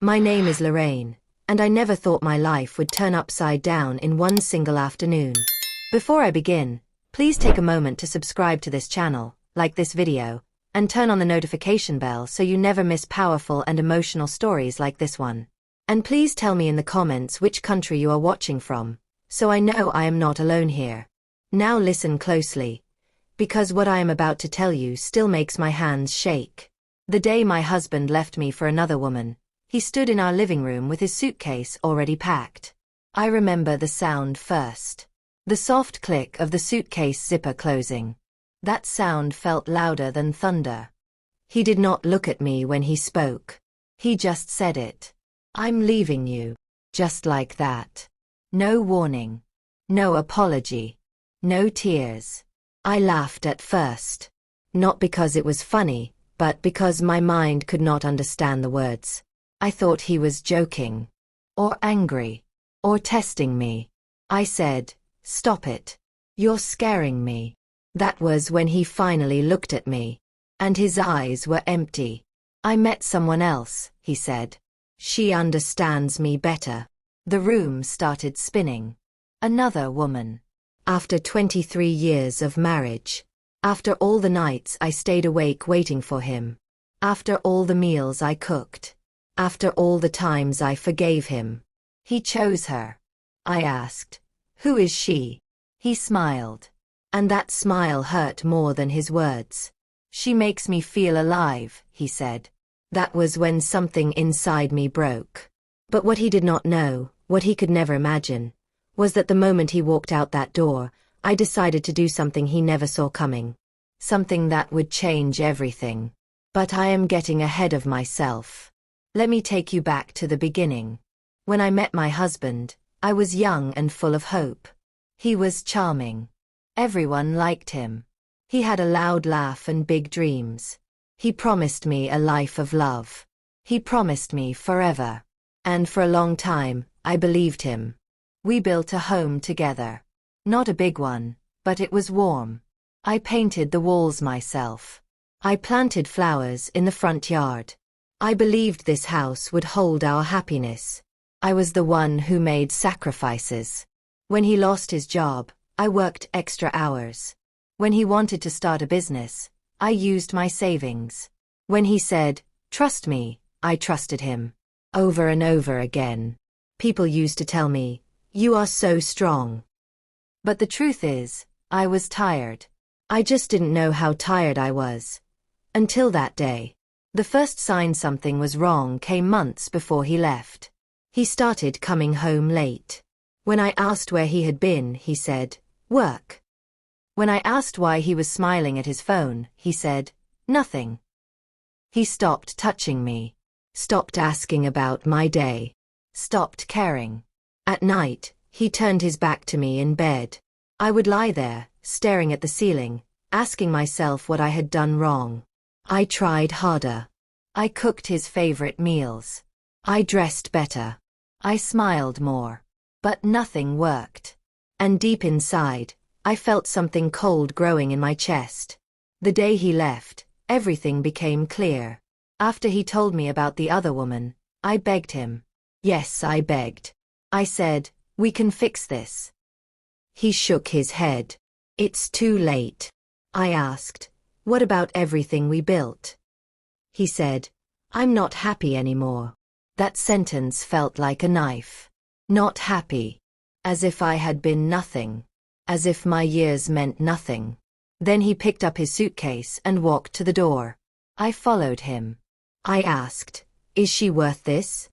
My name is Lorraine, and I never thought my life would turn upside down in one single afternoon. Before I begin, please take a moment to subscribe to this channel, like this video, and turn on the notification bell so you never miss powerful and emotional stories like this one. And please tell me in the comments which country you are watching from, so I know I am not alone here. Now listen closely, because what I am about to tell you still makes my hands shake. The day my husband left me for another woman, he stood in our living room with his suitcase already packed. I remember the sound first. The soft click of the suitcase zipper closing. That sound felt louder than thunder. He did not look at me when he spoke. He just said it. "I'm leaving you." Just like that. No warning. No apology. No tears. I laughed at first. Not because it was funny, but because my mind could not understand the words. I thought he was joking. Or angry. Or testing me. I said, "Stop it. You're scaring me." That was when he finally looked at me. And his eyes were empty. "I met someone else," he said. "She understands me better." The room started spinning. Another woman. After 23 years of marriage. After all the nights I stayed awake waiting for him. After all the meals I cooked. After all the times I forgave him. He chose her. I asked, "Who is she?" He smiled. And that smile hurt more than his words. "She makes me feel alive," he said. That was when something inside me broke. But what he did not know, what he could never imagine, was that the moment he walked out that door, I decided to do something he never saw coming. Something that would change everything. But I am getting ahead of myself. Let me take you back to the beginning. When I met my husband, I was young and full of hope. He was charming. Everyone liked him. He had a loud laugh and big dreams. He promised me a life of love. He promised me forever. And for a long time, I believed him. We built a home together. Not a big one, but it was warm. I painted the walls myself. I planted flowers in the front yard. I believed this house would hold our happiness. I was the one who made sacrifices. When he lost his job, I worked extra hours. When he wanted to start a business, I used my savings. When he said, "Trust me," I trusted him. Over and over again. People used to tell me, "You are so strong." But the truth is, I was tired. I just didn't know how tired I was. Until that day. The first sign something was wrong came months before he left. He started coming home late. When I asked where he had been, he said, "Work." When I asked why he was smiling at his phone, he said, "Nothing." He stopped touching me. Stopped asking about my day. Stopped caring. At night, he turned his back to me in bed. I would lie there, staring at the ceiling, asking myself what I had done wrong. I tried harder. I cooked his favorite meals. I dressed better. I smiled more. But nothing worked. And deep inside, I felt something cold growing in my chest. The day he left, everything became clear. After he told me about the other woman, I begged him. Yes, I begged. I said, "We can fix this." He shook his head. "It's too late." I asked, "What about everything we built?" He said, "I'm not happy anymore." That sentence felt like a knife. Not happy. As if I had been nothing. As if my years meant nothing. Then he picked up his suitcase and walked to the door. I followed him. I asked, "Is she worth this?"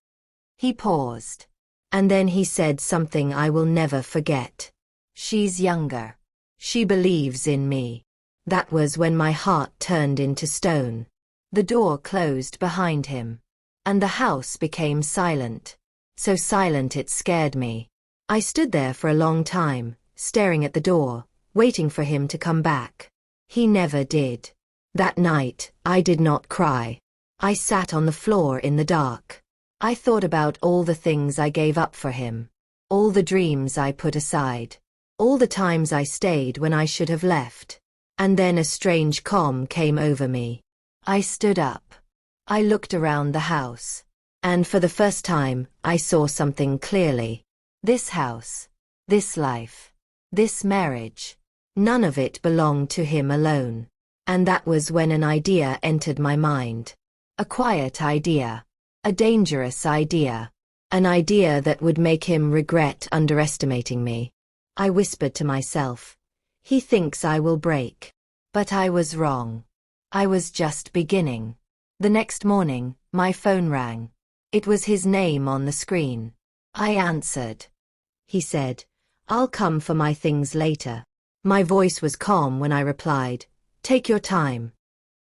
He paused. And then he said something I will never forget. "She's younger. She believes in me." That was when my heart turned into stone. The door closed behind him. And the house became silent. So silent it scared me. I stood there for a long time, staring at the door, waiting for him to come back. He never did. That night, I did not cry. I sat on the floor in the dark. I thought about all the things I gave up for him. All the dreams I put aside. All the times I stayed when I should have left. And then a strange calm came over me. I stood up. I looked around the house. And for the first time, I saw something clearly. This house, this life, this marriage, none of it belonged to him alone. And that was when an idea entered my mind. A quiet idea. A dangerous idea. An idea that would make him regret underestimating me. I whispered to myself, he thinks I will break. But I was wrong. I was just beginning. The next morning, my phone rang. It was his name on the screen. I answered. He said, I'll come for my things later. My voice was calm when I replied, take your time.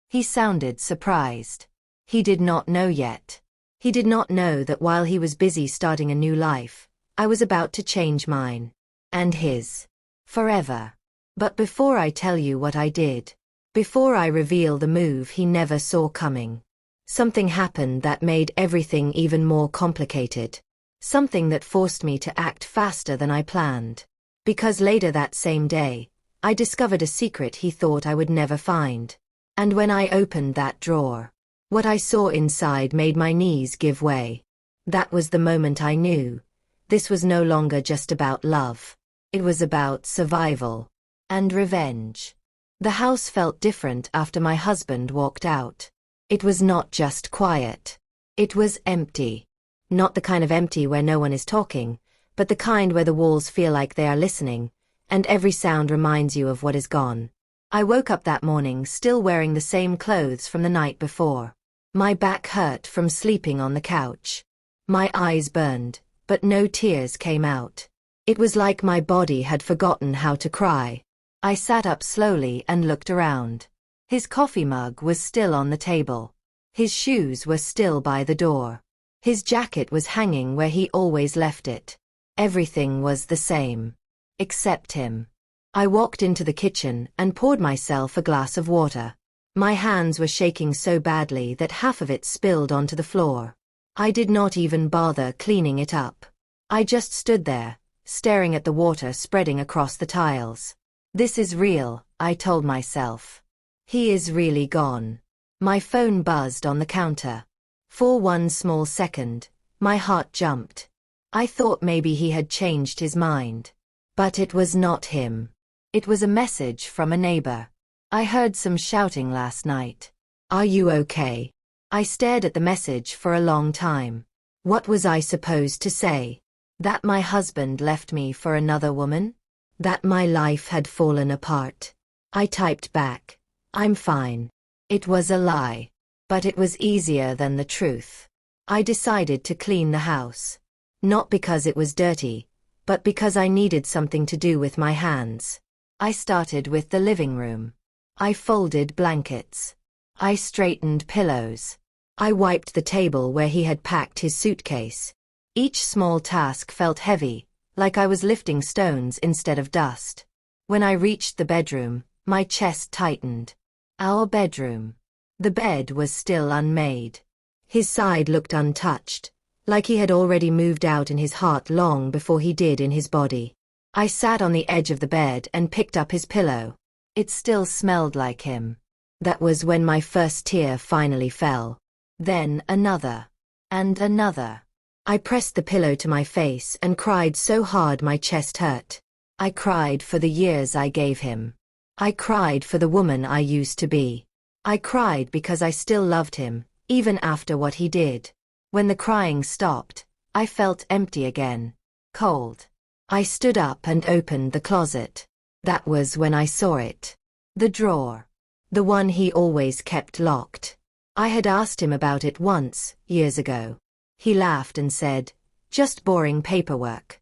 He sounded surprised. He did not know yet. He did not know that while he was busy starting a new life, I was about to change mine. And his. Forever. But before I tell you what I did, before I reveal the move he never saw coming, something happened that made everything even more complicated. Something that forced me to act faster than I planned. Because later that same day, I discovered a secret he thought I would never find. And when I opened that drawer, what I saw inside made my knees give way. That was the moment I knew. This was no longer just about love. It was about survival. And revenge. The house felt different after my husband walked out. It was not just quiet. It was empty. Not the kind of empty where no one is talking, but the kind where the walls feel like they are listening, and every sound reminds you of what is gone. I woke up that morning still wearing the same clothes from the night before. My back hurt from sleeping on the couch. My eyes burned, but no tears came out. It was like my body had forgotten how to cry. I sat up slowly and looked around. His coffee mug was still on the table. His shoes were still by the door. His jacket was hanging where he always left it. Everything was the same. Except him. I walked into the kitchen and poured myself a glass of water. My hands were shaking so badly that half of it spilled onto the floor. I did not even bother cleaning it up. I just stood there, staring at the water spreading across the tiles. This is real, I told myself. He is really gone. My phone buzzed on the counter. For one small second, my heart jumped. I thought maybe he had changed his mind. But it was not him. It was a message from a neighbor. I heard some shouting last night. Are you okay? I stared at the message for a long time. What was I supposed to say? That my husband left me for another woman? That my life had fallen apart? I typed back, I'm fine. It was a lie. But it was easier than the truth. I decided to clean the house. Not because it was dirty, but because I needed something to do with my hands. I started with the living room. I folded blankets. I straightened pillows. I wiped the table where he had packed his suitcase. Each small task felt heavy, like I was lifting stones instead of dust. When I reached the bedroom, my chest tightened. Our bedroom. The bed was still unmade. His side looked untouched, like he had already moved out in his heart long before he did in his body. I sat on the edge of the bed and picked up his pillow. It still smelled like him. That was when my first tear finally fell. Then another. And another. I pressed the pillow to my face and cried so hard my chest hurt. I cried for the years I gave him. I cried for the woman I used to be. I cried because I still loved him, even after what he did. When the crying stopped, I felt empty again. Cold. I stood up and opened the closet. That was when I saw it. The drawer. The one he always kept locked. I had asked him about it once, years ago. He laughed and said, just boring paperwork.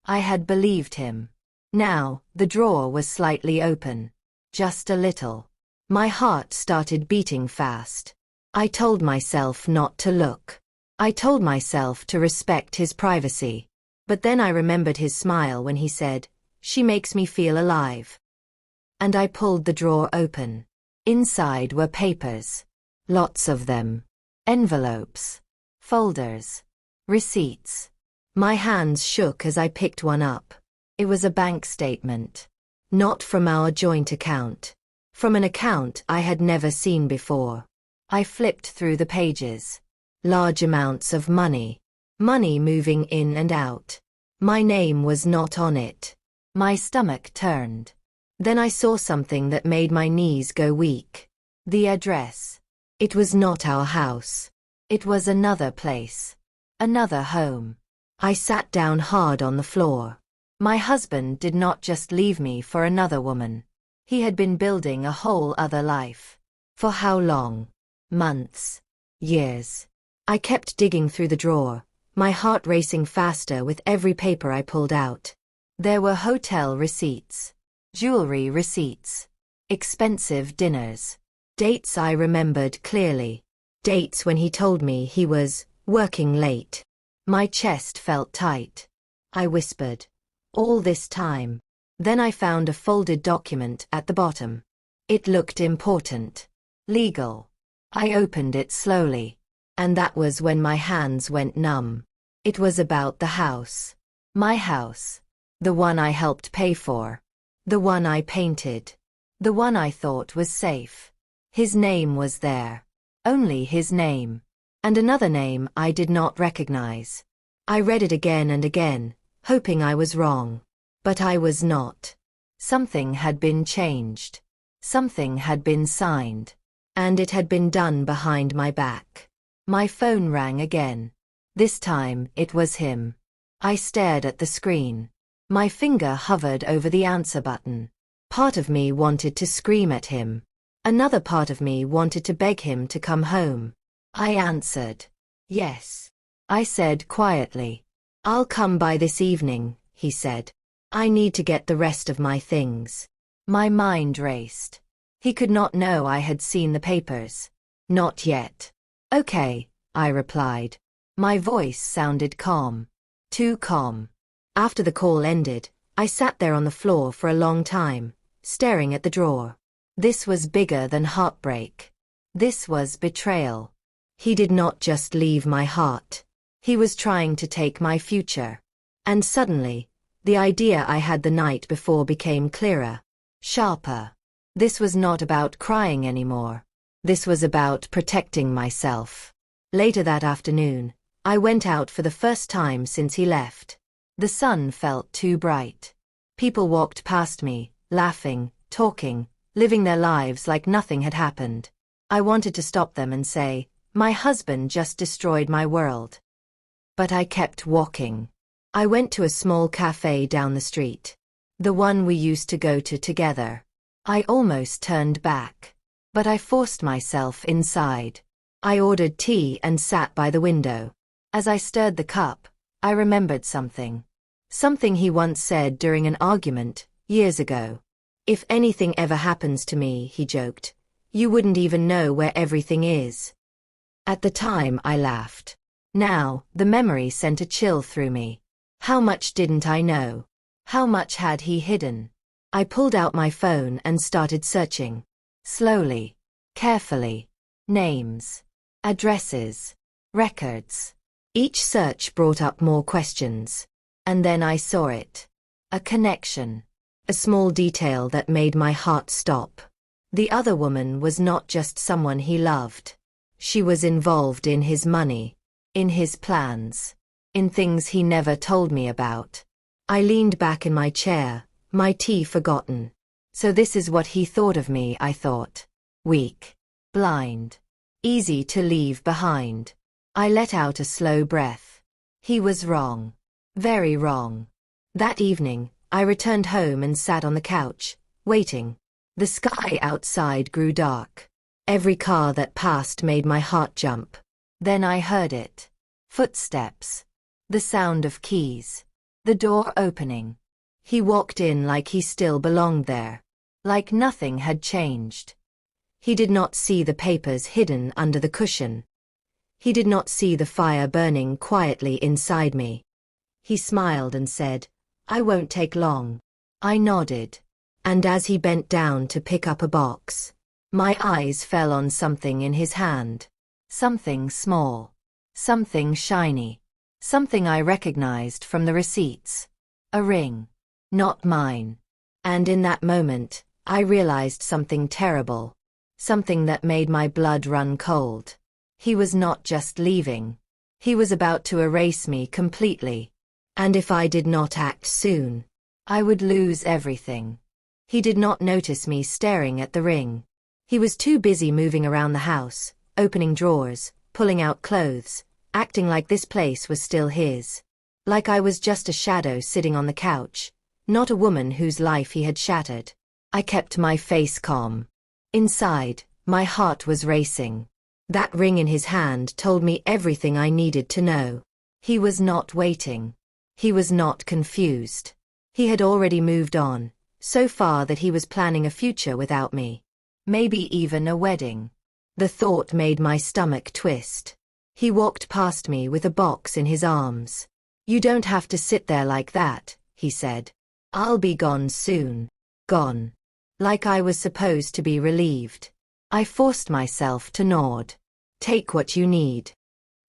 I had believed him. Now, the drawer was slightly open. Just a little. My heart started beating fast. I told myself not to look. I told myself to respect his privacy. But then I remembered his smile when he said, she makes me feel alive. And I pulled the drawer open. Inside were papers. Lots of them. Envelopes. Folders. Receipts. My hands shook as I picked one up. It was a bank statement. Not from our joint account. From an account I had never seen before. I flipped through the pages. Large amounts of money. Money moving in and out. My name was not on it. My stomach turned. Then I saw something that made my knees go weak. The address. It was not our house. It was another place. Another home. I sat down hard on the floor. My husband did not just leave me for another woman. He had been building a whole other life. For how long? Months. Years. I kept digging through the drawer, my heart racing faster with every paper I pulled out. There were hotel receipts, jewelry receipts, expensive dinners, dates I remembered clearly, dates when he told me he was working late. My chest felt tight. I whispered, "All this time." Then I found a folded document at the bottom. It looked important. Legal. I opened it slowly. And that was when my hands went numb. It was about the house. My house. The one I helped pay for. The one I painted. The one I thought was safe. His name was there. Only his name. And another name I did not recognize. I read it again and again, hoping I was wrong. But I was not. Something had been changed. Something had been signed. And it had been done behind my back. My phone rang again. This time it was him. I stared at the screen. My finger hovered over the answer button. Part of me wanted to scream at him. Another part of me wanted to beg him to come home. I answered. Yes. I said quietly. "I'll come by this evening," he said. "I need to get the rest of my things." My mind raced. He could not know I had seen the papers. Not yet. "Okay," I replied. My voice sounded calm. Too calm. After the call ended, I sat there on the floor for a long time, staring at the drawer. This was bigger than heartbreak. This was betrayal. He did not just leave my heart. He was trying to take my future. And suddenly, the idea I had the night before became clearer, sharper. This was not about crying anymore. This was about protecting myself. Later that afternoon, I went out for the first time since he left. The sun felt too bright. People walked past me, laughing, talking, living their lives like nothing had happened. I wanted to stop them and say, "My husband just destroyed my world." But I kept walking. I went to a small cafe down the street. The one we used to go to together. I almost turned back. But I forced myself inside. I ordered tea and sat by the window. As I stirred the cup, I remembered something. Something he once said during an argument, years ago. "If anything ever happens to me," he joked, "you wouldn't even know where everything is." At the time I laughed. Now, the memory sent a chill through me. How much didn't I know? How much had he hidden? I pulled out my phone and started searching. Slowly. Carefully. Names. Addresses. Records. Each search brought up more questions. And then I saw it. A connection. A small detail that made my heart stop. The other woman was not just someone he loved. She was involved in his money. In his plans. In things he never told me about. I leaned back in my chair, my tea forgotten. So this is what he thought of me, I thought. Weak. Blind. Easy to leave behind. I let out a slow breath. He was wrong. Very wrong. That evening, I returned home and sat on the couch, waiting. The sky outside grew dark. Every car that passed made my heart jump. Then I heard it. Footsteps. The sound of keys. The door opening. He walked in like he still belonged there. Like nothing had changed. He did not see the papers hidden under the cushion. He did not see the fire burning quietly inside me. He smiled and said, "I won't take long." I nodded. And as he bent down to pick up a box, my eyes fell on something in his hand. Something small. Something shiny. Something I recognized from the receipts. A ring. Not mine. And in that moment, I realized something terrible. Something that made my blood run cold. He was not just leaving. He was about to erase me completely. And if I did not act soon, I would lose everything. He did not notice me staring at the ring. He was too busy moving around the house, opening drawers, pulling out clothes, acting like this place was still his. Like I was just a shadow sitting on the couch, not a woman whose life he had shattered. I kept my face calm. Inside, my heart was racing. That ring in his hand told me everything I needed to know. He was not waiting. He was not confused. He had already moved on, so far that he was planning a future without me. Maybe even a wedding. The thought made my stomach twist. He walked past me with a box in his arms. "You don't have to sit there like that," he said. "I'll be gone soon." Gone. Like I was supposed to be relieved. I forced myself to nod. "Take what you need."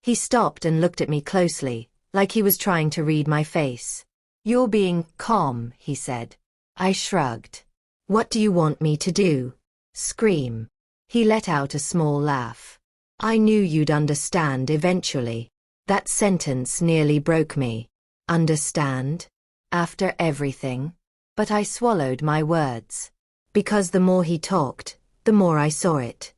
He stopped and looked at me closely, like he was trying to read my face. "You're being calm," he said. I shrugged. "What do you want me to do? Scream?" He let out a small laugh. "I knew you'd understand eventually." That sentence nearly broke me. Understand? After everything? But I swallowed my words. Because the more he talked, the more I saw it.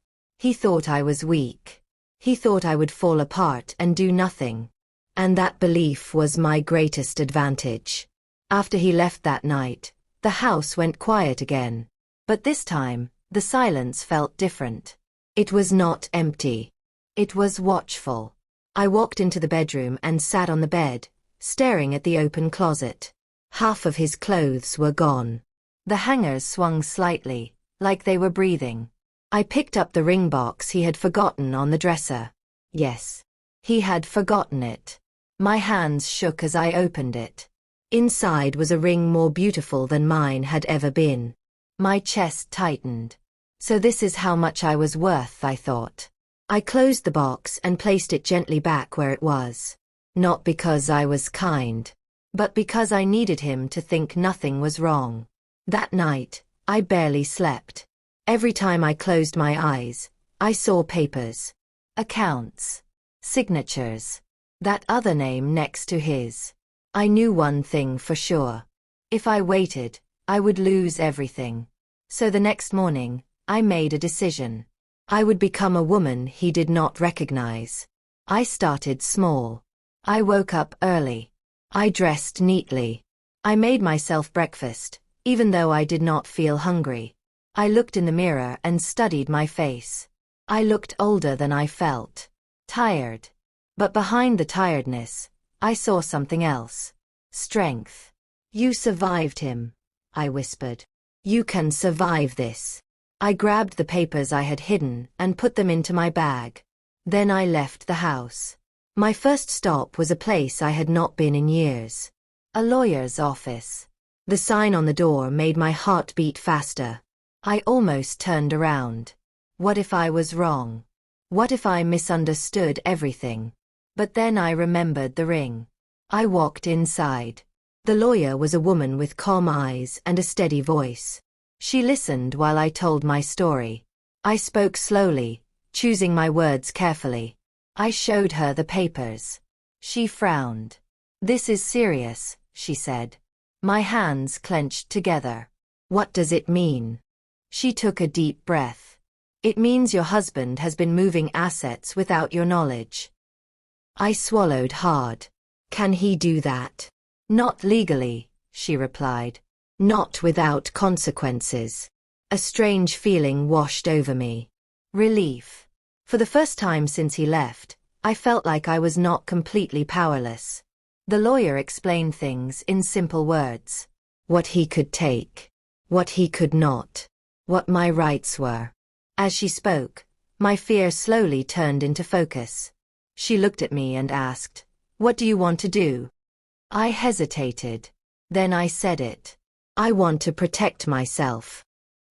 He thought I was weak. He thought I would fall apart and do nothing. And that belief was my greatest advantage. After he left that night, the house went quiet again. But this time, the silence felt different. It was not empty. It was watchful. I walked into the bedroom and sat on the bed, staring at the open closet. Half of his clothes were gone. The hangers swung slightly, like they were breathing. I picked up the ring box he had forgotten on the dresser. Yes, he had forgotten it. My hands shook as I opened it. Inside was a ring more beautiful than mine had ever been. My chest tightened. So this is how much I was worth, I thought. I closed the box and placed it gently back where it was. Not because I was kind, but because I needed him to think nothing was wrong. That night, I barely slept. Every time I closed my eyes, I saw papers. Accounts. Signatures. That other name next to his. I knew one thing for sure. If I waited, I would lose everything. So the next morning, I made a decision. I would become a woman he did not recognize. I started small. I woke up early. I dressed neatly. I made myself breakfast, even though I did not feel hungry. I looked in the mirror and studied my face. I looked older than I felt. Tired. But behind the tiredness, I saw something else. Strength. "You survived him," I whispered. "You can survive this." I grabbed the papers I had hidden and put them into my bag. Then I left the house. My first stop was a place I had not been in years. A lawyer's office. The sign on the door made my heart beat faster. I almost turned around. What if I was wrong? What if I misunderstood everything? But then I remembered the ring. I walked inside. The lawyer was a woman with calm eyes and a steady voice. She listened while I told my story. I spoke slowly, choosing my words carefully. I showed her the papers. She frowned. "This is serious," she said. My hands clenched together. "What does it mean?" She took a deep breath. "It means your husband has been moving assets without your knowledge." I swallowed hard. "Can he do that?" "Not legally," she replied. "Not without consequences." A strange feeling washed over me. Relief. For the first time since he left, I felt like I was not completely powerless. The lawyer explained things in simple words. What he could take. What he could not. What my rights were. As she spoke, my fear slowly turned into focus. She looked at me and asked, "What do you want to do?" I hesitated. Then I said it. "I want to protect myself."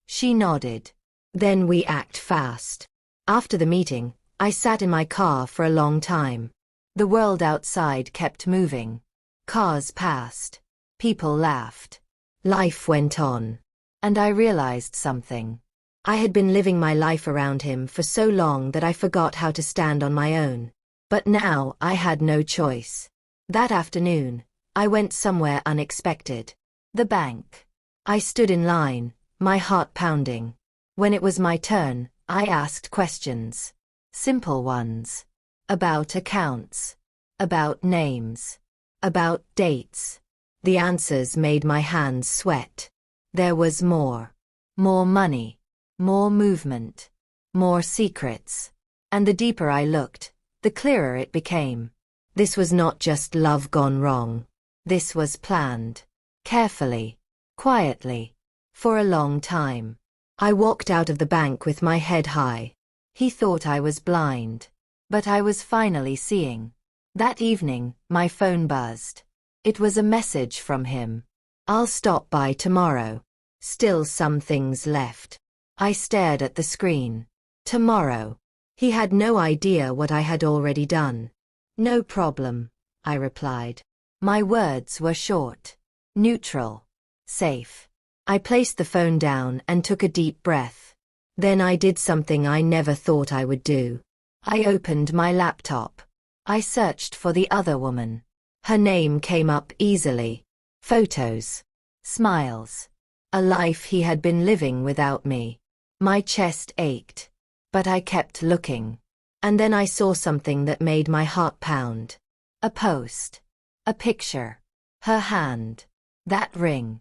She nodded. "Then we act fast." After the meeting, I sat in my car for a long time. The world outside kept moving. Cars passed. People laughed. Life went on. And I realized something. I had been living my life around him for so long that I forgot how to stand on my own. But now I had no choice. That afternoon, I went somewhere unexpected. The bank. I stood in line, my heart pounding. When it was my turn, I asked questions. Simple ones. About accounts. About names. About dates. The answers made my hands sweat. There was more. More money. More movement. More secrets. And the deeper I looked, the clearer it became. This was not just love gone wrong. This was planned. Carefully. Quietly. For a long time. I walked out of the bank with my head high. He thought I was blind. But I was finally seeing. That evening, my phone buzzed. It was a message from him. I'll stop by tomorrow. Still some things left. I stared at the screen. Tomorrow. He had no idea what I had already done. No problem, I replied. My words were short. Neutral. Safe. I placed the phone down and took a deep breath. Then I did something I never thought I would do. I opened my laptop. I searched for the other woman. Her name came up easily. Photos. Smiles. A life he had been living without me. My chest ached. But I kept looking. And then I saw something that made my heart pound. A post. A picture. Her hand. That ring.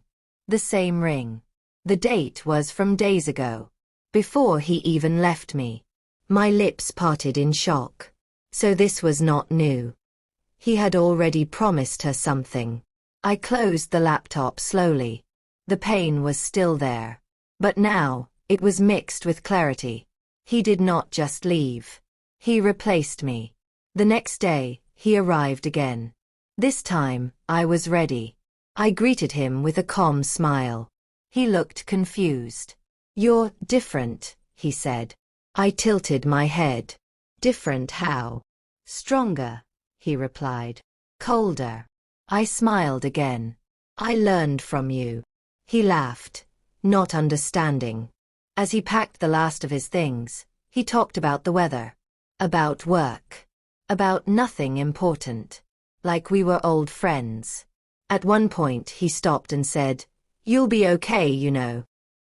The same ring. The date was from days ago. Before he even left me. My lips parted in shock. So this was not new. He had already promised her something. I closed the laptop slowly. The pain was still there. But now, it was mixed with clarity. He did not just leave. He replaced me. The next day, he arrived again. This time, I was ready. I greeted him with a calm smile. He looked confused. You're different, he said. I tilted my head. Different how? Stronger, he replied. Colder. I smiled again. I learned from you. He laughed, not understanding. As he packed the last of his things, he talked about the weather. About work. About nothing important. Like we were old friends. At one point he stopped and said, "You'll be okay, you know."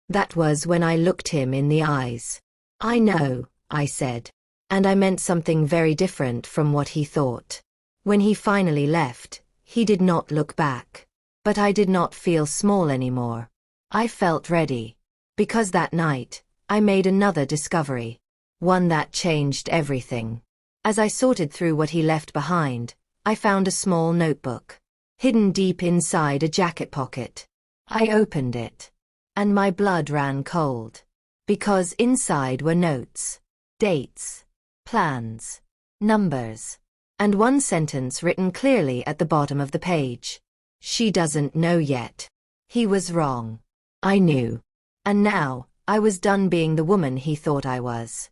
That was when I looked him in the eyes. "I know," I said. And I meant something very different from what he thought. When he finally left, he did not look back. But I did not feel small anymore. I felt ready. Because that night, I made another discovery. One that changed everything. As I sorted through what he left behind, I found a small notebook. Hidden deep inside a jacket pocket. I opened it. And my blood ran cold. Because inside were notes. Dates. Plans. Numbers. And one sentence written clearly at the bottom of the page. She doesn't know yet. He was wrong. I knew. And now, I was done being the woman he thought I was.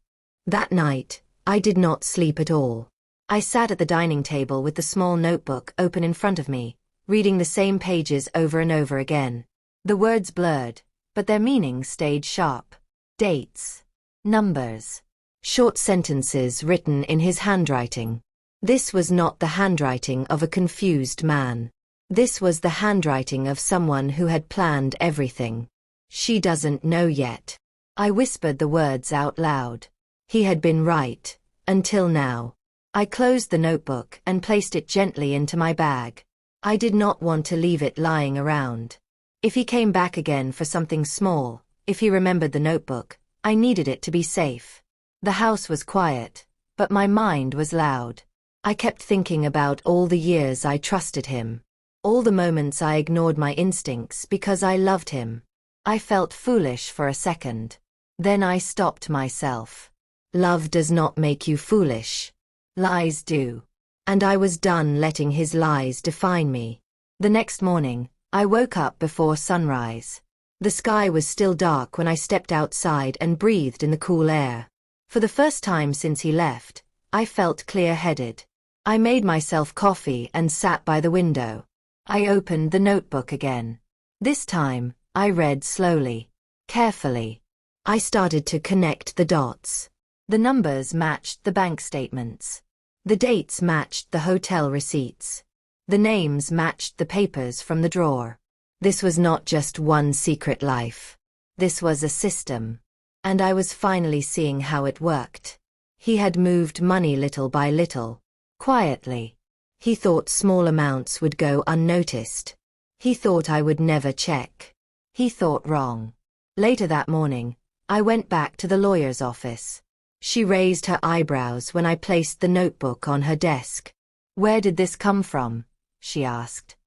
That night, I did not sleep at all. I sat at the dining table with the small notebook open in front of me, reading the same pages over and over again. The words blurred, but their meaning stayed sharp. Dates. Numbers. Short sentences written in his handwriting. This was not the handwriting of a confused man. This was the handwriting of someone who had planned everything. She doesn't know yet. I whispered the words out loud. He had been right, until now. I closed the notebook and placed it gently into my bag. I did not want to leave it lying around. If he came back again for something small, if he remembered the notebook, I needed it to be safe. The house was quiet, but my mind was loud. I kept thinking about all the years I trusted him. All the moments I ignored my instincts because I loved him. I felt foolish for a second. Then I stopped myself. Love does not make you foolish. Lies do. And I was done letting his lies define me. The next morning, I woke up before sunrise. The sky was still dark when I stepped outside and breathed in the cool air. For the first time since he left, I felt clear-headed. I made myself coffee and sat by the window. I opened the notebook again. This time, I read slowly, carefully. I started to connect the dots. The numbers matched the bank statements. The dates matched the hotel receipts. The names matched the papers from the drawer. This was not just one secret life. This was a system. And I was finally seeing how it worked. He had moved money little by little, quietly. He thought small amounts would go unnoticed. He thought I would never check. He thought wrong. Later that morning, I went back to the lawyer's office. She raised her eyebrows when I placed the notebook on her desk. "Where did this come from?" she asked.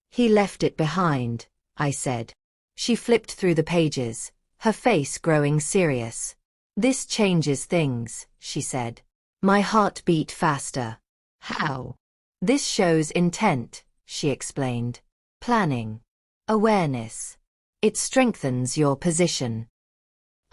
"He left it behind," I said. She flipped through the pages, her face growing serious. "This changes things," she said. My heart beat faster. "How?" "This shows intent," she explained. "Planning. Awareness. It strengthens your position."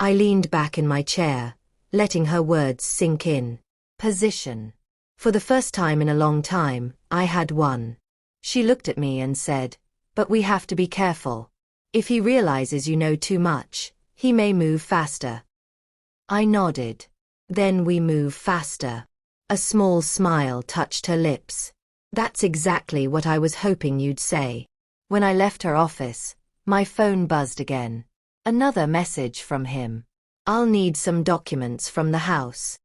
I leaned back in my chair, letting her words sink in. Position. For the first time in a long time, I had one. She looked at me and said, "But we have to be careful. If he realizes you know too much, he may move faster." I nodded. "Then we move faster." A small smile touched her lips. "That's exactly what I was hoping you'd say." When I left her office, my phone buzzed again. Another message from him. "I'll need some documents from the house."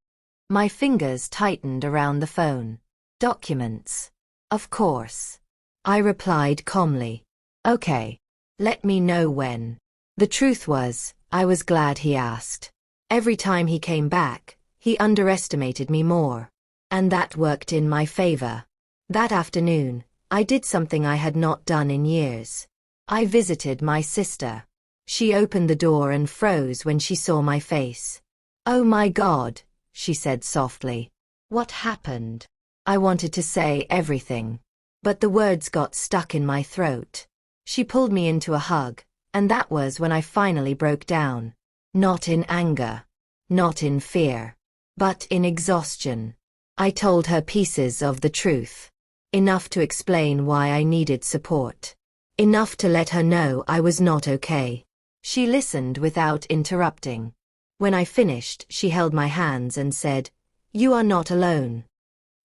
My fingers tightened around the phone. "Documents? Of course." I replied calmly. "Okay. Let me know when." The truth was, I was glad he asked. Every time he came back, he underestimated me more. And that worked in my favor. That afternoon, I did something I had not done in years. I visited my sister. She opened the door and froze when she saw my face. "Oh my God," she said softly. "What happened?" I wanted to say everything, but the words got stuck in my throat. She pulled me into a hug, and that was when I finally broke down. Not in anger, not in fear, but in exhaustion. I told her pieces of the truth. Enough to explain why I needed support. Enough to let her know I was not okay. She listened without interrupting. When I finished, she held my hands and said, "You are not alone."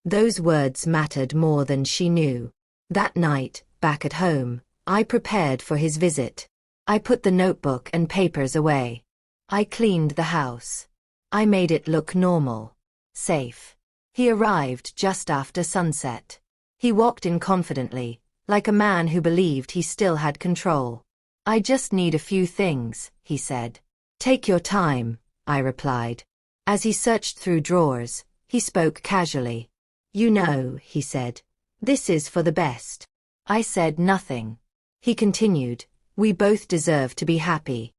Those words mattered more than she knew. That night, back at home, I prepared for his visit. I put the notebook and papers away. I cleaned the house. I made it look normal. Safe. He arrived just after sunset. He walked in confidently, like a man who believed he still had control. "I just need a few things," he said. "Take your time," I replied. As he searched through drawers, he spoke casually. "You know," he said, "this is for the best." I said nothing. He continued, "We both deserve to be happy."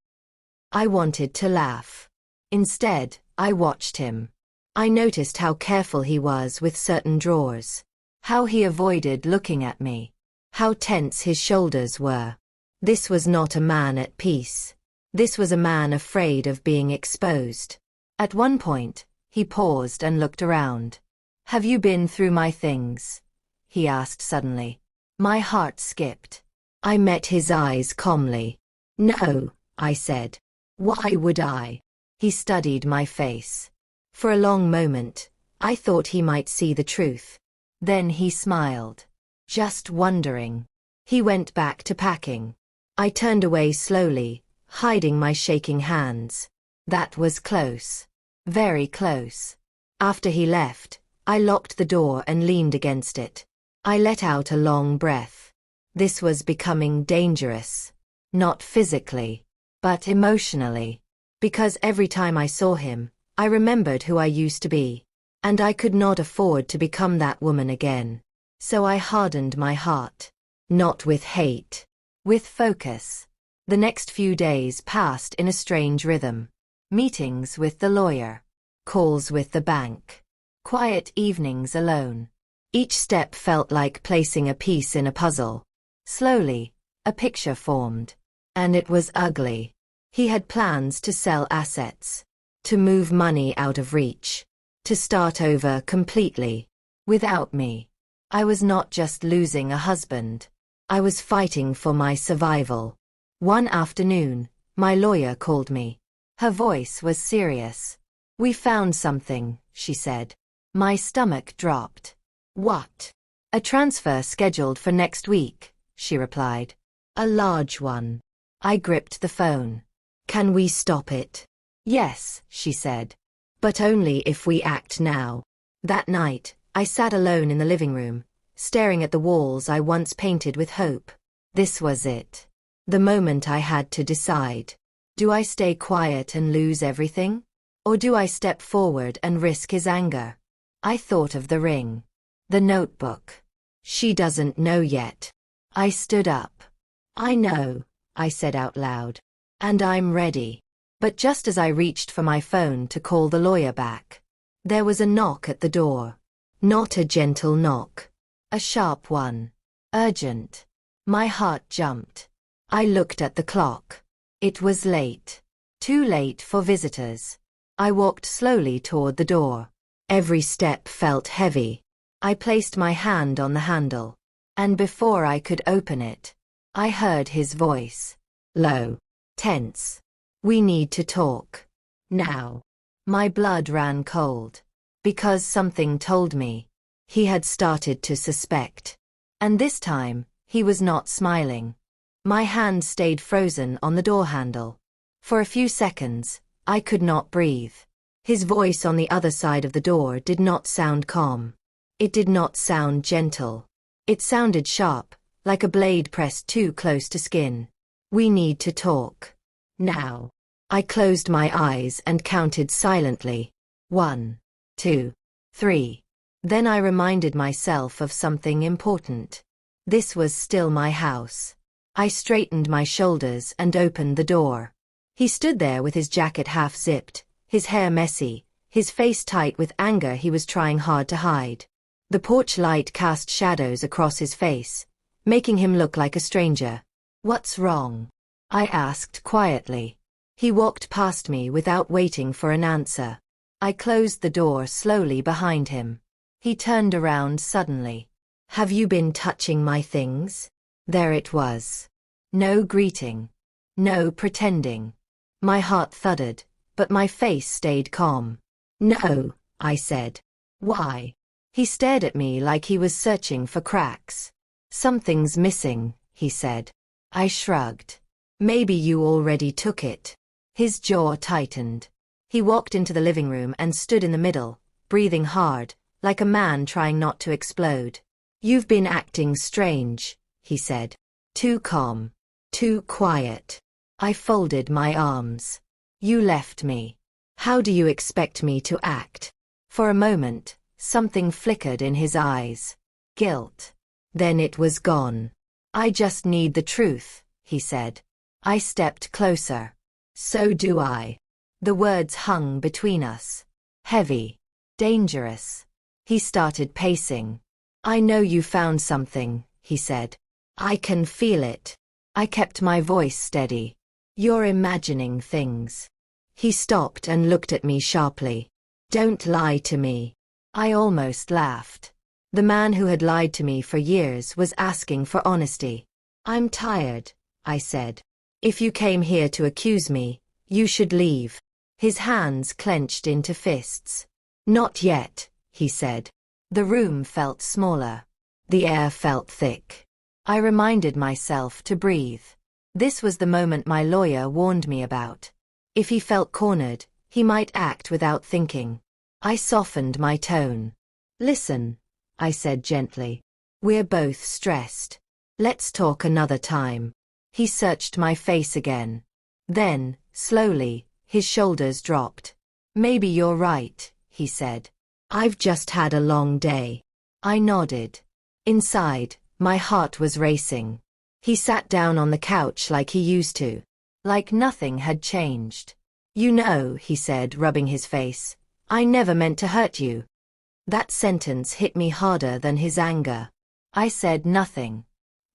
I wanted to laugh. Instead, I watched him. I noticed how careful he was with certain drawers. How he avoided looking at me. How tense his shoulders were. This was not a man at peace. This was a man afraid of being exposed. At one point, he paused and looked around. "Have you been through my things?" he asked suddenly. My heart skipped. I met his eyes calmly. "No," I said. "Why would I?" He studied my face. For a long moment, I thought he might see the truth. Then he smiled. "Just wondering." He went back to packing. I turned away slowly, hiding my shaking hands. That was close. Very close. After he left, I locked the door and leaned against it. I let out a long breath. This was becoming dangerous. Not physically, but emotionally. Because every time I saw him, I remembered who I used to be. And I could not afford to become that woman again. So I hardened my heart. Not with hate. With focus. The next few days passed in a strange rhythm. Meetings with the lawyer. Calls with the bank. Quiet evenings alone. Each step felt like placing a piece in a puzzle. Slowly, a picture formed. And it was ugly. He had plans to sell assets. To move money out of reach. To start over completely. Without me. I was not just losing a husband. I was fighting for my survival. One afternoon, my lawyer called me. Her voice was serious. "We found something," she said. My stomach dropped. "What?" "A transfer scheduled for next week," she replied. "A large one." I gripped the phone. "Can we stop it?" "Yes," she said. "But only if we act now." That night, I sat alone in the living room, staring at the walls I once painted with hope. This was it. The moment I had to decide. Do I stay quiet and lose everything? Or do I step forward and risk his anger? I thought of the ring. The notebook. She doesn't know yet. I stood up. "I know," I said out loud. "And I'm ready." But just as I reached for my phone to call the lawyer back, there was a knock at the door. Not a gentle knock. A sharp one. Urgent. My heart jumped. I looked at the clock. It was late. Too late for visitors. I walked slowly toward the door. Every step felt heavy. I placed my hand on the handle. And before I could open it, I heard his voice. Low. Tense. "We need to talk. Now." My blood ran cold. Because something told me. He had started to suspect. And this time, he was not smiling. My hand stayed frozen on the door handle. For a few seconds, I could not breathe. His voice on the other side of the door did not sound calm. It did not sound gentle. It sounded sharp, like a blade pressed too close to skin. "We need to talk. Now." I closed my eyes and counted silently. 1, 2, 3. Then I reminded myself of something important. This was still my house. I straightened my shoulders and opened the door. He stood there with his jacket half zipped, his hair messy, his face tight with anger he was trying hard to hide. The porch light cast shadows across his face, making him look like a stranger. "What's wrong?" I asked quietly. He walked past me without waiting for an answer. I closed the door slowly behind him. He turned around suddenly. "Have you been touching my things?" There it was. No greeting. No pretending. My heart thudded, but my face stayed calm. "No," I said. "Why?" He stared at me like he was searching for cracks. "Something's missing," he said. I shrugged. "Maybe you already took it." His jaw tightened. He walked into the living room and stood in the middle, breathing hard, like a man trying not to explode. "You've been acting strange," he said. "Too calm. Too quiet." I folded my arms. "You left me. How do you expect me to act?" For a moment, something flickered in his eyes. Guilt. Then it was gone. "I just need the truth," he said. I stepped closer. "So do I." The words hung between us. Heavy. Dangerous. He started pacing. "I know you found something," he said. "I can feel it." I kept my voice steady. "You're imagining things." He stopped and looked at me sharply. "Don't lie to me." I almost laughed. The man who had lied to me for years was asking for honesty. "I'm tired," I said. "If you came here to accuse me, you should leave." His hands clenched into fists. "Not yet," he said. The room felt smaller. The air felt thick. I reminded myself to breathe. This was the moment my lawyer warned me about. If he felt cornered, he might act without thinking. I softened my tone. "Listen," I said gently. "We're both stressed. Let's talk another time." He searched my face again. Then, slowly, his shoulders dropped. "Maybe you're right," he said. "I've just had a long day." I nodded. Inside, my heart was racing. He sat down on the couch like he used to. Like nothing had changed. "You know," he said, rubbing his face, "I never meant to hurt you." That sentence hit me harder than his anger. I said nothing.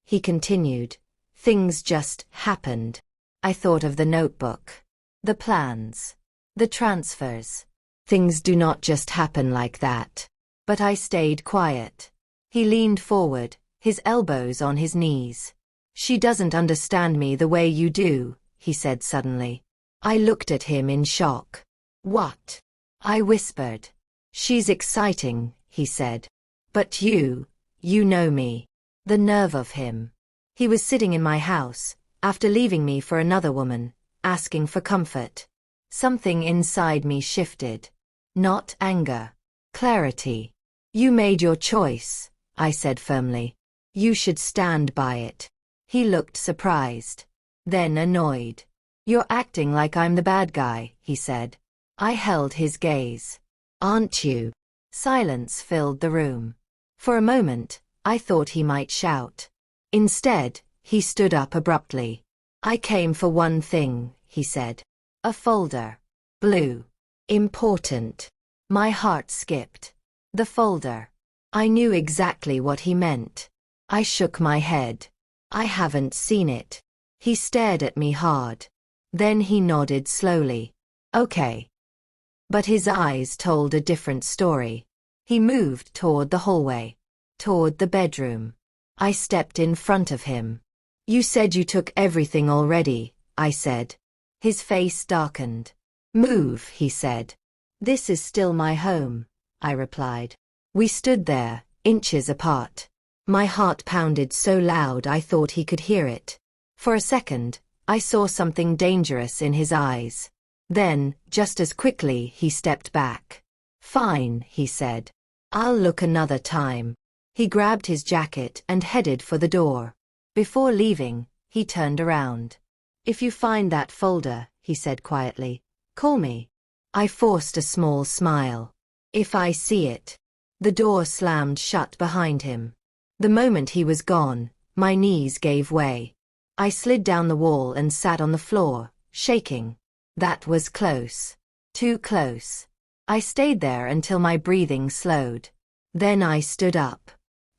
He continued. "Things just happened." I thought of the notebook. The plans. The transfers. Things do not just happen like that. But I stayed quiet. He leaned forward, his elbows on his knees. "She doesn't understand me the way you do," he said suddenly. I looked at him in shock. What? I whispered. She's exciting, he said. But you know me. The nerve of him. He was sitting in my house, after leaving me for another woman, asking for comfort. Something inside me shifted. Not anger. Clarity. You made your choice, I said firmly. You should stand by it. He looked surprised. Then annoyed. You're acting like I'm the bad guy, he said. I held his gaze. Aren't you? Silence filled the room. For a moment, I thought he might shout. Instead, he stood up abruptly. I came for one thing, he said. A folder. Blue. Important. My heart skipped. The folder. I knew exactly what he meant. I shook my head. I haven't seen it. He stared at me hard. Then he nodded slowly. Okay. But his eyes told a different story. He moved toward the hallway. Toward the bedroom. I stepped in front of him. You said you took everything already, I said. His face darkened. Move, he said. This is still my home, I replied. We stood there, inches apart. My heart pounded so loud I thought he could hear it. For a second, I saw something dangerous in his eyes. Then, just as quickly, he stepped back. Fine, he said. I'll look another time. He grabbed his jacket and headed for the door. Before leaving, he turned around. If you find that folder, he said quietly, call me. I forced a small smile. If I see it. The door slammed shut behind him. The moment he was gone, my knees gave way. I slid down the wall and sat on the floor, shaking. That was close. Too close. I stayed there until my breathing slowed. Then I stood up.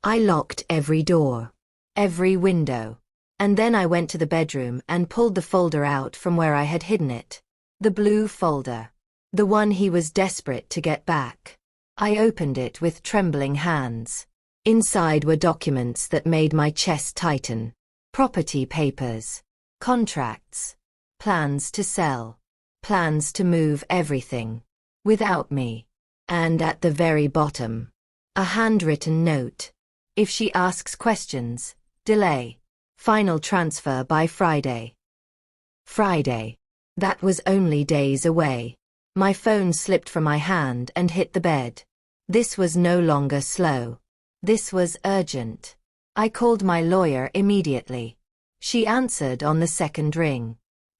I locked every door. Every window. And then I went to the bedroom and pulled the folder out from where I had hidden it. The blue folder. The one he was desperate to get back. I opened it with trembling hands. Inside were documents that made my chest tighten. Property papers. Contracts. Plans to sell. Plans to move everything. Without me. And at the very bottom. A handwritten note. If she asks questions, delay. Final transfer by Friday. Friday. That was only days away. My phone slipped from my hand and hit the bed. This was no longer slow. This was urgent. I called my lawyer immediately. She answered on the second ring.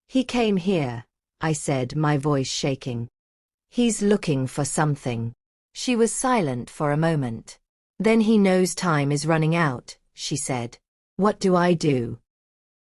He came here, I said, my voice shaking. He's looking for something. She was silent for a moment. Then he knows time is running out, she said. What do I do?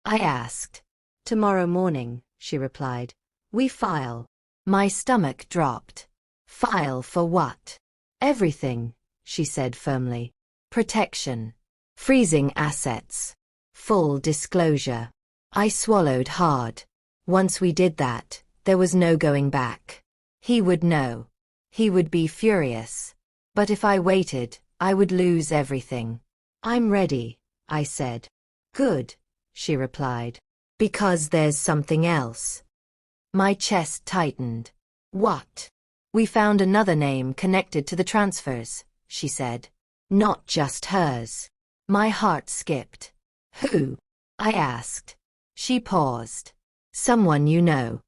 I asked. Tomorrow morning, she replied. We file. My stomach dropped. File for what? Everything, she said firmly. Protection. Freezing assets. Full disclosure. I swallowed hard. Once we did that, there was no going back. He would know. He would be furious. But if I waited, I would lose everything. I'm ready, I said. Good, she replied. Because there's something else. My chest tightened. What? We found another name connected to the transfers, she said. Not just hers. My heart skipped. Who? I asked. She paused. Someone you know.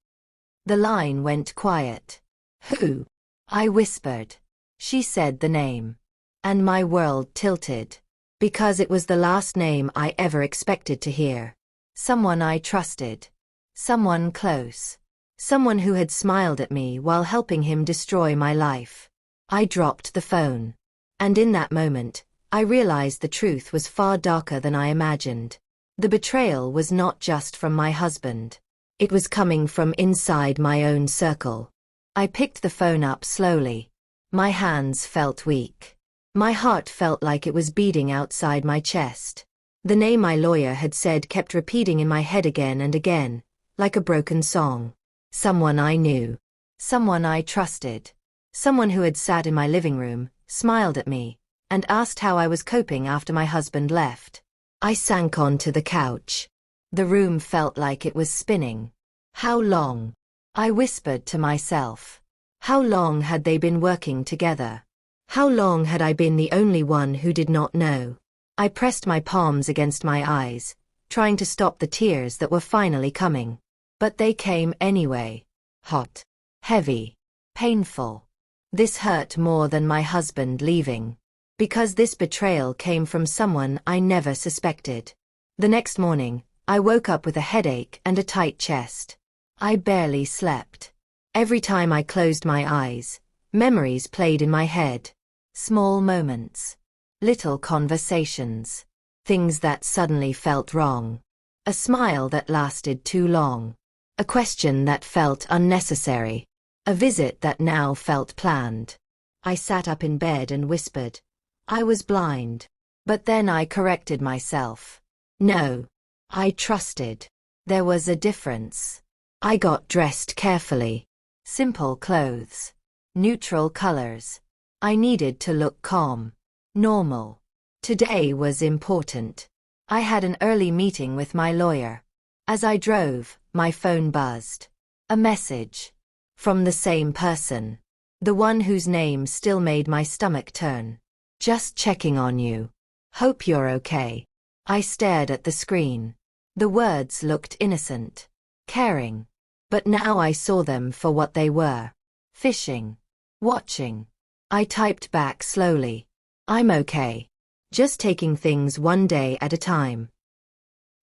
The line went quiet. Who? I whispered. She said the name. And my world tilted. Because it was the last name I ever expected to hear. Someone I trusted. Someone close. Someone who had smiled at me while helping him destroy my life. I dropped the phone. And in that moment, I realized the truth was far darker than I imagined. The betrayal was not just from my husband. It was coming from inside my own circle. I picked the phone up slowly. My hands felt weak. My heart felt like it was beating outside my chest. The name my lawyer had said kept repeating in my head again and again, like a broken song. Someone I knew. Someone I trusted. Someone who had sat in my living room, smiled at me, and asked how I was coping after my husband left. I sank onto the couch. The room felt like it was spinning. How long? I whispered to myself. How long had they been working together? How long had I been the only one who did not know? I pressed my palms against my eyes, trying to stop the tears that were finally coming. But they came anyway. Hot, heavy, painful. This hurt more than my husband leaving. Because this betrayal came from someone I never suspected. The next morning, I woke up with a headache and a tight chest. I barely slept. Every time I closed my eyes, memories played in my head. Small moments. Little conversations. Things that suddenly felt wrong. A smile that lasted too long. A question that felt unnecessary. A visit that now felt planned. I sat up in bed and whispered. I was blind. But then I corrected myself. No. I trusted. There was a difference. I got dressed carefully. Simple clothes. Neutral colors. I needed to look calm. Normal. Today was important. I had an early meeting with my lawyer. As I drove, my phone buzzed. A message. From the same person. The one whose name still made my stomach turn. Just checking on you. Hope you're okay. I stared at the screen. The words looked innocent. Caring. But now I saw them for what they were. Fishing. Watching. I typed back slowly. I'm okay. Just taking things one day at a time.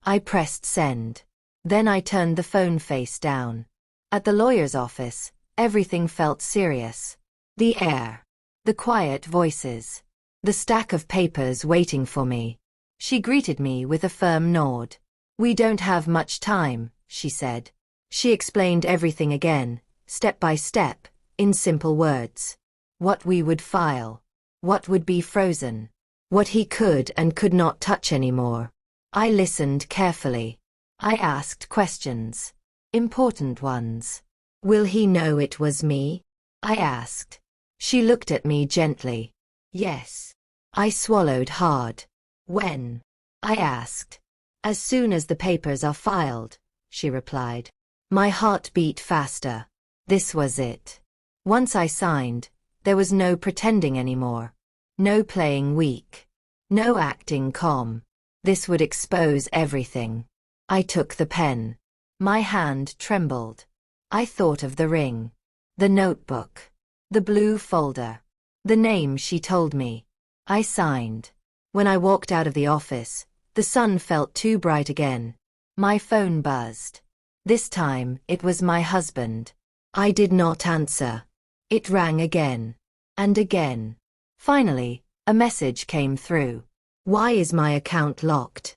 I pressed send. Then I turned the phone face down. At the lawyer's office, everything felt serious. The air. The quiet voices. The stack of papers waiting for me. She greeted me with a firm nod. We don't have much time, she said. She explained everything again, step by step, in simple words. What we would file. What would be frozen. What he could and could not touch anymore. I listened carefully. I asked questions. Important ones. Will he know it was me? I asked. She looked at me gently. Yes. I swallowed hard. When? I asked. As soon as the papers are filed, she replied. My heart beat faster. This was it. Once I signed, there was no pretending anymore. No playing weak. No acting calm. This would expose everything. I took the pen. My hand trembled. I thought of the ring. The notebook. The blue folder. The name she told me. I signed. When I walked out of the office, the sun felt too bright again. My phone buzzed. This time, it was my husband. I did not answer. It rang again. And again. Finally, a message came through. Why is my account locked?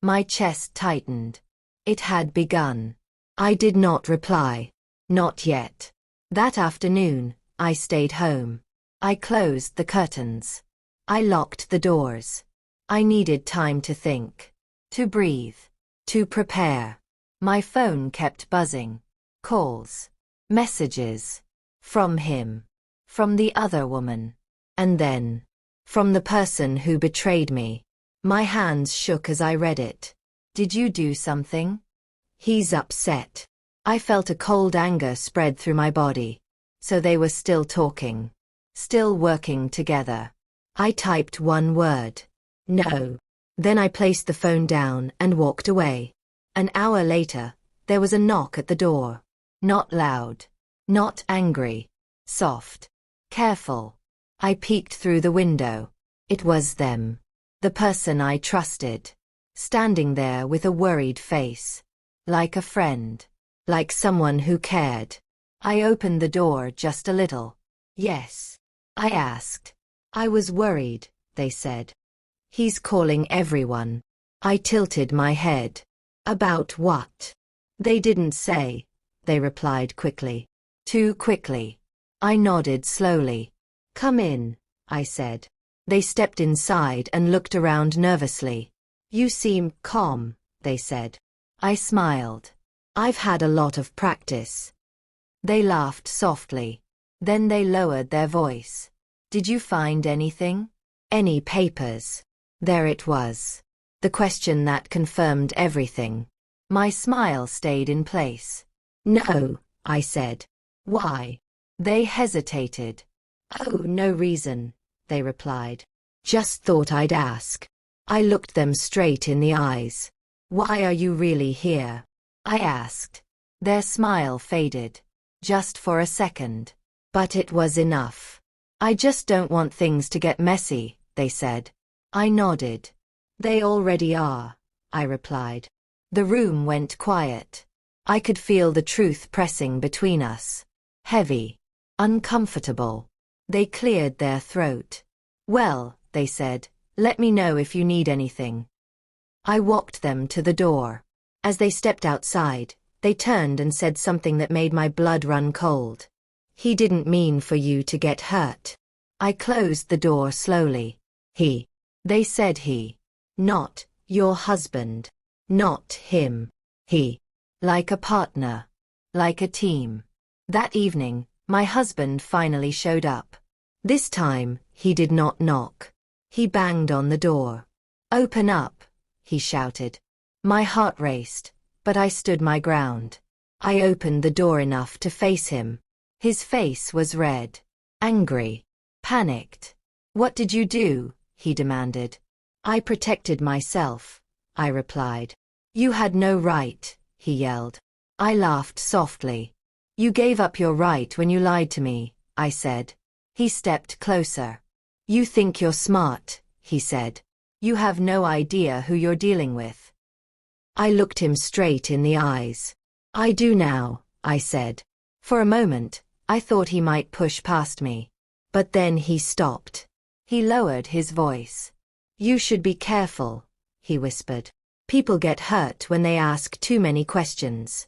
My chest tightened. It had begun. I did not reply. Not yet. That afternoon, I stayed home. I closed the curtains. I locked the doors. I needed time to think. To breathe. To prepare. My phone kept buzzing. Calls. Messages. From him. From the other woman. And then. From the person who betrayed me. My hands shook as I read it. Did you do something? He's upset. I felt a cold anger spread through my body. So they were still talking. Still working together. I typed one word. No. Then I placed the phone down and walked away. An hour later, there was a knock at the door. Not loud. Not angry. Soft. Careful. I peeked through the window. It was them. The person I trusted. Standing there with a worried face. Like a friend. Like someone who cared. I opened the door just a little. Yes. I asked. I was worried, they said. He's calling everyone. I tilted my head. About what? They didn't say. They replied quickly. Too quickly. I nodded slowly. Come in, I said. They stepped inside and looked around nervously. You seem calm, they said. I smiled. I've had a lot of practice. They laughed softly. Then they lowered their voice. Did you find anything? Any papers? There it was. The question that confirmed everything. My smile stayed in place. No, I said. Why? They hesitated. Oh, no reason, they replied. Just thought I'd ask. I looked them straight in the eyes. Why are you really here? I asked. Their smile faded. Just for a second. But it was enough. I just don't want things to get messy, they said. I nodded. They already are, I replied. The room went quiet. I could feel the truth pressing between us. Heavy. Uncomfortable. They cleared their throat. Well, they said, let me know if you need anything. I walked them to the door. As they stepped outside, they turned and said something that made my blood run cold. He didn't mean for you to get hurt. I closed the door slowly. He. They said he. Not your husband. Not him. He. Like a partner. Like a team. That evening, my husband finally showed up. This time, he did not knock. He banged on the door. Open up, he shouted. My heart raced, but I stood my ground. I opened the door enough to face him. His face was red. Angry. Panicked. What did you do? He demanded. I protected myself, I replied. You had no right, he yelled. I laughed softly. You gave up your right when you lied to me, I said. He stepped closer. You think you're smart, he said. You have no idea who you're dealing with. I looked him straight in the eyes. I do now, I said. For a moment, I thought he might push past me. But then he stopped. He lowered his voice. You should be careful, he whispered. People get hurt when they ask too many questions.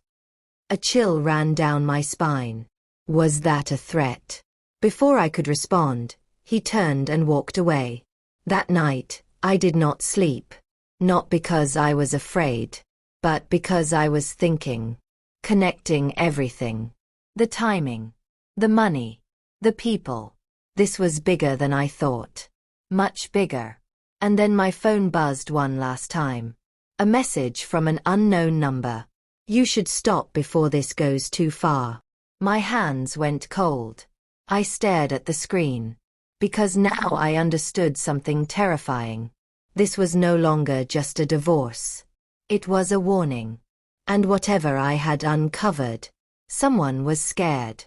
A chill ran down my spine. Was that a threat? Before I could respond, he turned and walked away. That night, I did not sleep. Not because I was afraid, but because I was thinking. Connecting everything. The timing. The money. The people. This was bigger than I thought. Much bigger. And then my phone buzzed one last time. A message from an unknown number. You should stop before this goes too far. My hands went cold. I stared at the screen. Because now I understood something terrifying. This was no longer just a divorce. It was a warning. And whatever I had uncovered, someone was scared.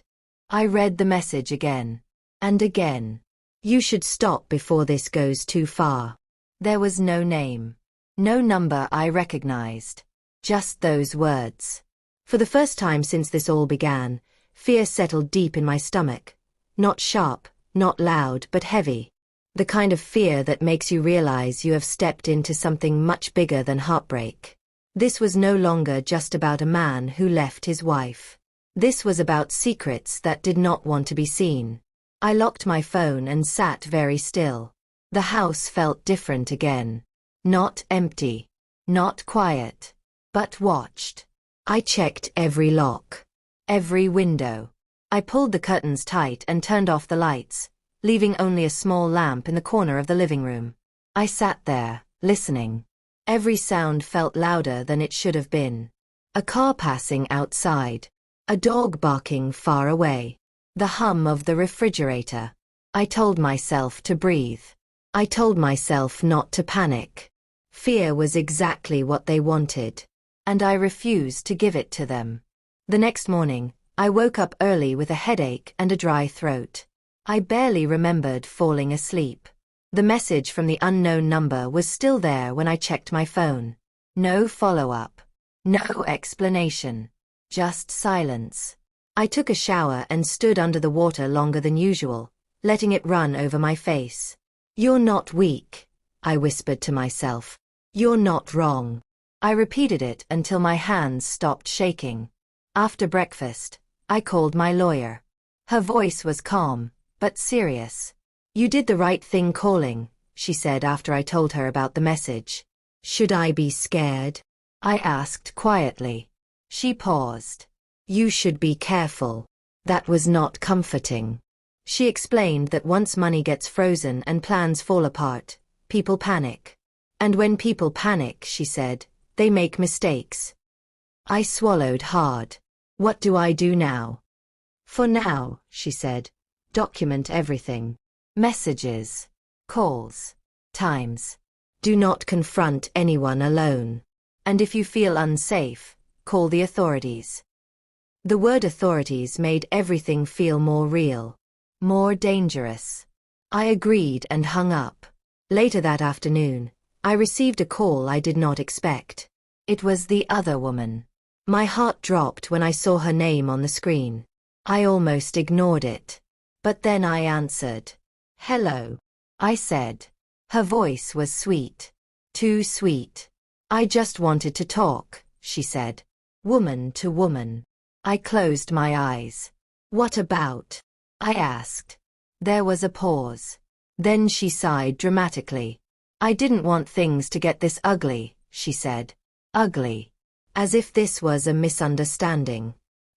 I read the message again. And again. You should stop before this goes too far. There was no name. No number I recognized. Just those words. For the first time since this all began, fear settled deep in my stomach. Not sharp, not loud, but heavy. The kind of fear that makes you realize you have stepped into something much bigger than heartbreak. This was no longer just about a man who left his wife. This was about secrets that did not want to be seen. I locked my phone and sat very still. The house felt different again. Not empty. Not quiet. But watched. I checked every lock. Every window. I pulled the curtains tight and turned off the lights, leaving only a small lamp in the corner of the living room. I sat there, listening. Every sound felt louder than it should have been. A car passing outside. A dog barking far away. The hum of the refrigerator. I told myself to breathe. I told myself not to panic. Fear was exactly what they wanted. And I refused to give it to them. The next morning, I woke up early with a headache and a dry throat. I barely remembered falling asleep. The message from the unknown number was still there when I checked my phone. No follow-up. No explanation. Just silence. I took a shower and stood under the water longer than usual, letting it run over my face. You're not weak, I whispered to myself. You're not wrong. I repeated it until my hands stopped shaking. After breakfast, I called my lawyer. Her voice was calm, but serious. You did the right thing calling, she said after I told her about the message. Should I be scared? I asked quietly. She paused. You should be careful. That was not comforting. She explained that once money gets frozen and plans fall apart, people panic. And when people panic, she said, they make mistakes. I swallowed hard. What do I do now? For now, she said, document everything. Messages, calls, times. Do not confront anyone alone. And if you feel unsafe, call the authorities. The word authorities made everything feel more real, more dangerous. I agreed and hung up. Later that afternoon, I received a call I did not expect. It was the other woman. My heart dropped when I saw her name on the screen. I almost ignored it. But then I answered. Hello, I said. Her voice was sweet. Too sweet. I just wanted to talk, she said. Woman to woman. I closed my eyes. What about? I asked. There was a pause. Then she sighed dramatically. I didn't want things to get this ugly, she said. Ugly. As if this was a misunderstanding.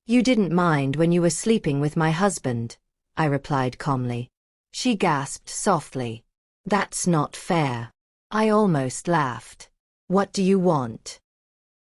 You didn't mind when you were sleeping with my husband, I replied calmly. She gasped softly. That's not fair. I almost laughed. What do you want?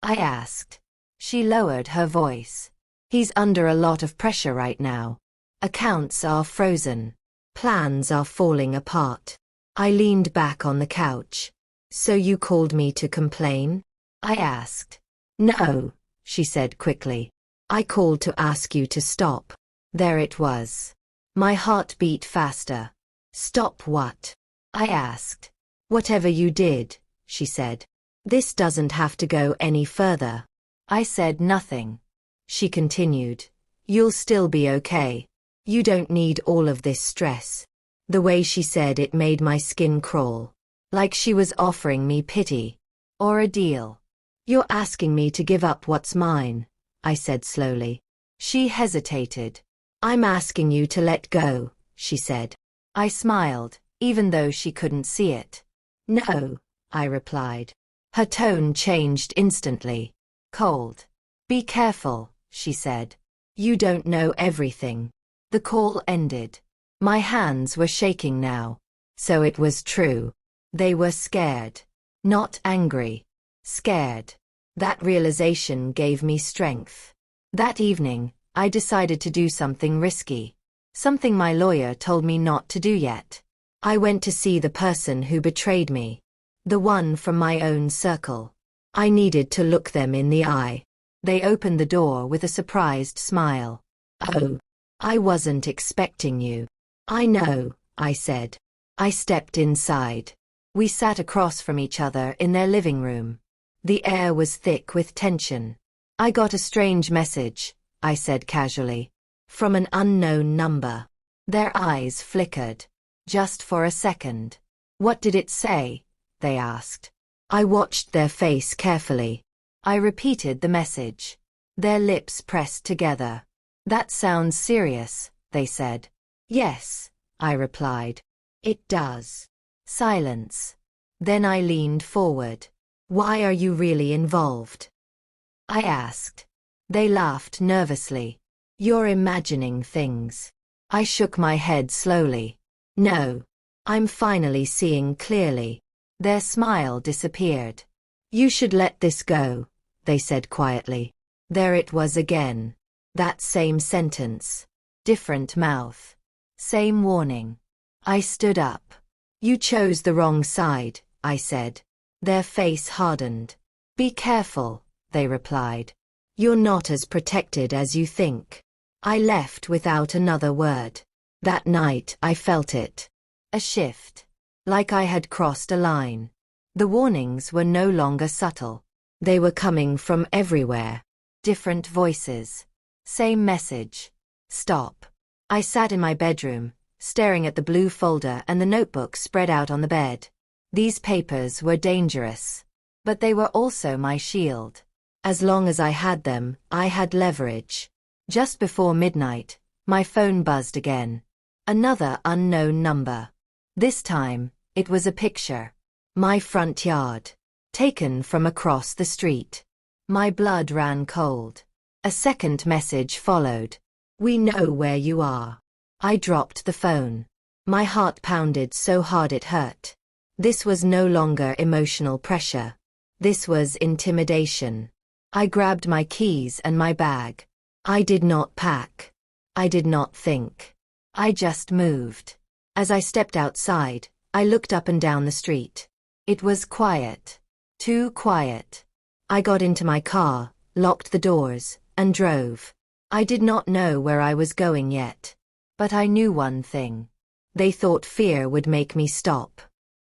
I asked. She lowered her voice. He's under a lot of pressure right now. Accounts are frozen. Plans are falling apart. I leaned back on the couch. So you called me to complain? I asked. No, she said quickly. I called to ask you to stop. There it was. My heart beat faster. Stop what? I asked. Whatever you did, she said. This doesn't have to go any further. I said nothing. She continued. You'll still be okay. You don't need all of this stress. The way she said it made my skin crawl. Like she was offering me pity. Or a deal. You're asking me to give up what's mine, I said slowly. She hesitated. I'm asking you to let go, she said. I smiled, even though she couldn't see it. No, I replied. Her tone changed instantly. Cold. Be careful, she said. You don't know everything. The call ended. My hands were shaking now. So it was true. They were scared. Not angry. Scared. That realization gave me strength. That evening, I decided to do something risky. Something my lawyer told me not to do yet. I went to see the person who betrayed me. The one from my own circle. I needed to look them in the eye. They opened the door with a surprised smile. Oh, I wasn't expecting you. I know, I said. I stepped inside. We sat across from each other in their living room. The air was thick with tension. I got a strange message, I said casually. From an unknown number. Their eyes flickered. Just for a second. What did it say? They asked. I watched their face carefully. I repeated the message. Their lips pressed together. That sounds serious, they said. Yes, I replied. It does. Silence. Then I leaned forward. Why are you really involved? I asked. They laughed nervously. You're imagining things. I shook my head slowly. No. I'm finally seeing clearly. Their smile disappeared. You should let this go, they said quietly. There it was again. That same sentence. Different mouth. Same warning. I stood up. You chose the wrong side, I said. Their face hardened. Be careful, they replied. You're not as protected as you think. I left without another word. That night I felt it. A shift. Like I had crossed a line. The warnings were no longer subtle. They were coming from everywhere. Different voices. Same message. Stop. I sat in my bedroom, staring at the blue folder and the notebook spread out on the bed. These papers were dangerous. But they were also my shield. As long as I had them, I had leverage. Just before midnight, my phone buzzed again. Another unknown number. This time, it was a picture. My front yard. Taken from across the street. My blood ran cold. A second message followed. We know where you are. I dropped the phone. My heart pounded so hard it hurt. This was no longer emotional pressure. This was intimidation. I grabbed my keys and my bag. I did not pack. I did not think. I just moved. As I stepped outside, I looked up and down the street. It was quiet. Too quiet. I got into my car, locked the doors, and drove. I did not know where I was going yet. But I knew one thing. They thought fear would make me stop.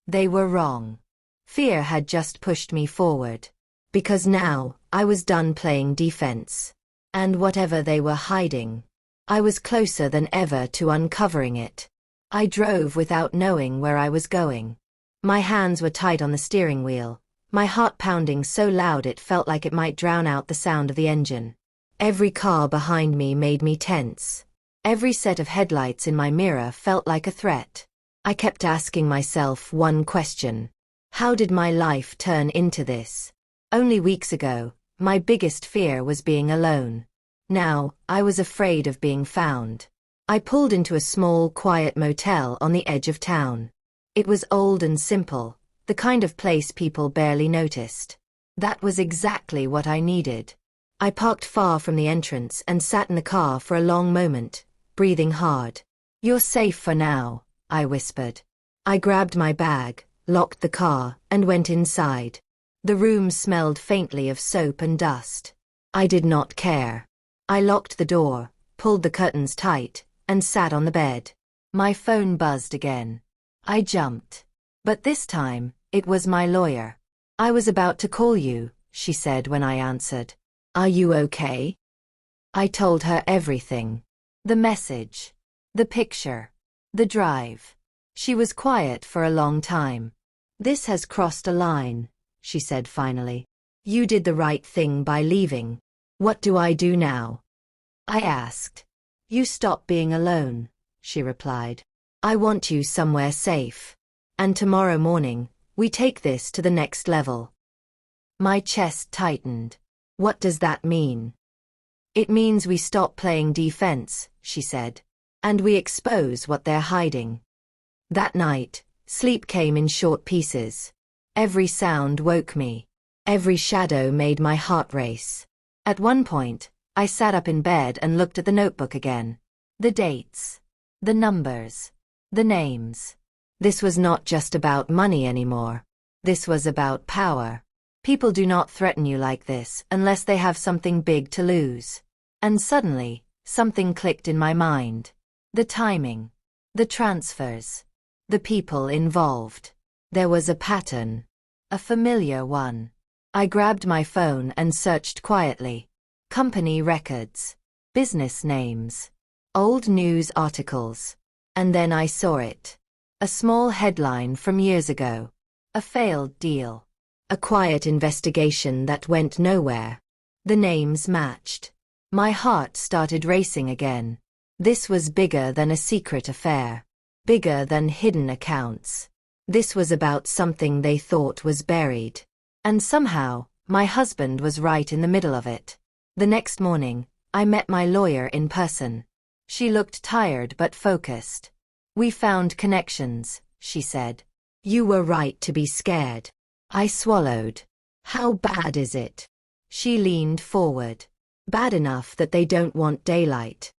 They were wrong. Fear had just pushed me forward. Because now, I was done playing defense. And whatever they were hiding, I was closer than ever to uncovering it. I drove without knowing where I was going. My hands were tight on the steering wheel, my heart pounding so loud it felt like it might drown out the sound of the engine. Every car behind me made me tense. Every set of headlights in my mirror felt like a threat. I kept asking myself one question. How did my life turn into this? Only weeks ago, my biggest fear was being alone. Now, I was afraid of being found. I pulled into a small, quiet motel on the edge of town. It was old and simple, the kind of place people barely noticed. That was exactly what I needed. I parked far from the entrance and sat in the car for a long moment, breathing hard. "You're safe for now," I whispered. I grabbed my bag, locked the car, and went inside. The room smelled faintly of soap and dust. I did not care. I locked the door, pulled the curtains tight, and sat on the bed. My phone buzzed again. I jumped. But this time, it was my lawyer. "I was about to call you," she said when I answered. "Are you okay?" I told her everything. The message. The picture. The drive. She was quiet for a long time. "This has crossed a line," she said finally. "You did the right thing by leaving. What do I do now?" I asked. "You stop being alone," she replied. "I want you somewhere safe. And tomorrow morning, we take this to the next level." My chest tightened. "What does that mean?" "It means we stop playing defense," she said. "And we expose what they're hiding." That night, sleep came in short pieces. Every sound woke me. Every shadow made my heart race. At one point, I sat up in bed and looked at the notebook again. The dates. The numbers. The names. This was not just about money anymore. This was about power. People do not threaten you like this unless they have something big to lose. And suddenly, something clicked in my mind. The timing. The transfers. The people involved. There was a pattern. A familiar one. I grabbed my phone and searched quietly. Company records. Business names. Old news articles. And then I saw it. A small headline from years ago. A failed deal. A quiet investigation that went nowhere. The names matched. My heart started racing again. This was bigger than a secret affair. Bigger than hidden accounts. This was about something they thought was buried. And somehow, my husband was right in the middle of it. The next morning, I met my lawyer in person. She looked tired but focused. "We found connections," she said. "You were right to be scared." I swallowed. "How bad is it?" She leaned forward. "Bad enough that they don't want daylight."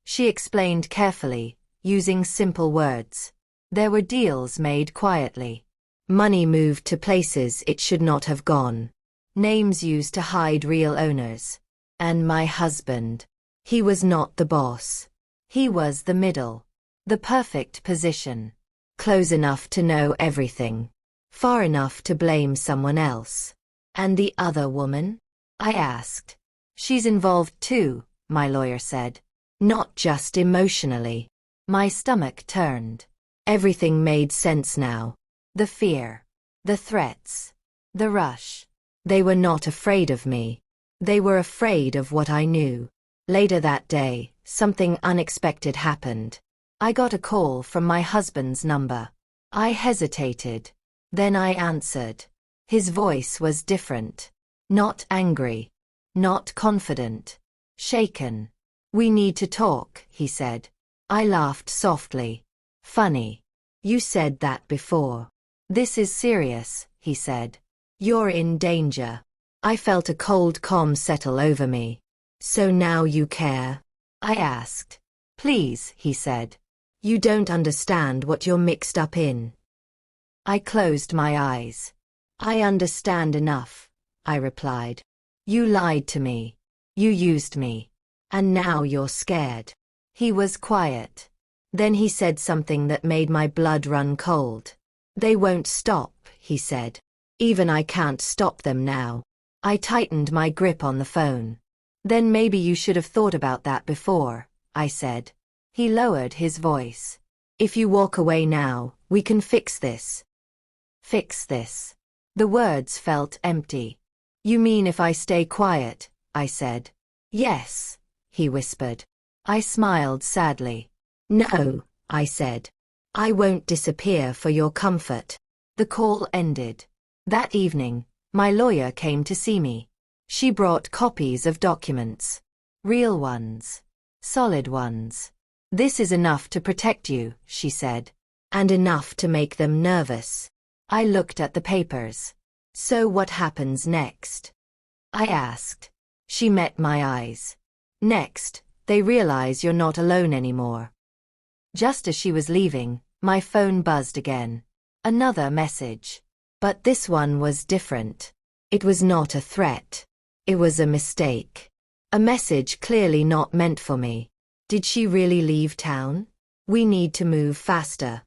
She explained carefully, using simple words. There were deals made quietly. Money moved to places it should not have gone. Names used to hide real owners. And my husband. He was not the boss. He was the middle. The perfect position. Close enough to know everything. Far enough to blame someone else. "And the other woman?" I asked. "She's involved too," my lawyer said. "Not just emotionally." My stomach turned. Everything made sense now. The fear. The threats. The rush. They were not afraid of me. They were afraid of what I knew. Later that day, something unexpected happened. I got a call from my husband's number. I hesitated. Then I answered. His voice was different. Not angry. Not confident. Shaken. "We need to talk," he said. I laughed softly. "Funny. You said that before." "This is serious," he said. "You're in danger." I felt a cold calm settle over me. So now you care? I asked. Please, he said. You don't understand what you're mixed up in. I closed my eyes. I understand enough, I replied. You lied to me. You used me. And now you're scared. He was quiet. Then he said something that made my blood run cold. They won't stop, he said. Even I can't stop them now. I tightened my grip on the phone. Then maybe you should have thought about that before, I said. He lowered his voice. If you walk away now, we can fix this. Fix this. The words felt empty. You mean if I stay quiet? I said. Yes, he whispered. I smiled sadly. No, I said. I won't disappear for your comfort. The call ended. That evening, my lawyer came to see me. She brought copies of documents. Real ones. Solid ones. This is enough to protect you, she said. And enough to make them nervous. I looked at the papers. So what happens next? I asked. She met my eyes. Next, they realize you're not alone anymore. Just as she was leaving, my phone buzzed again. Another message. But this one was different. It was not a threat. It was a mistake. A message clearly not meant for me. Did she really leave town? We need to move faster.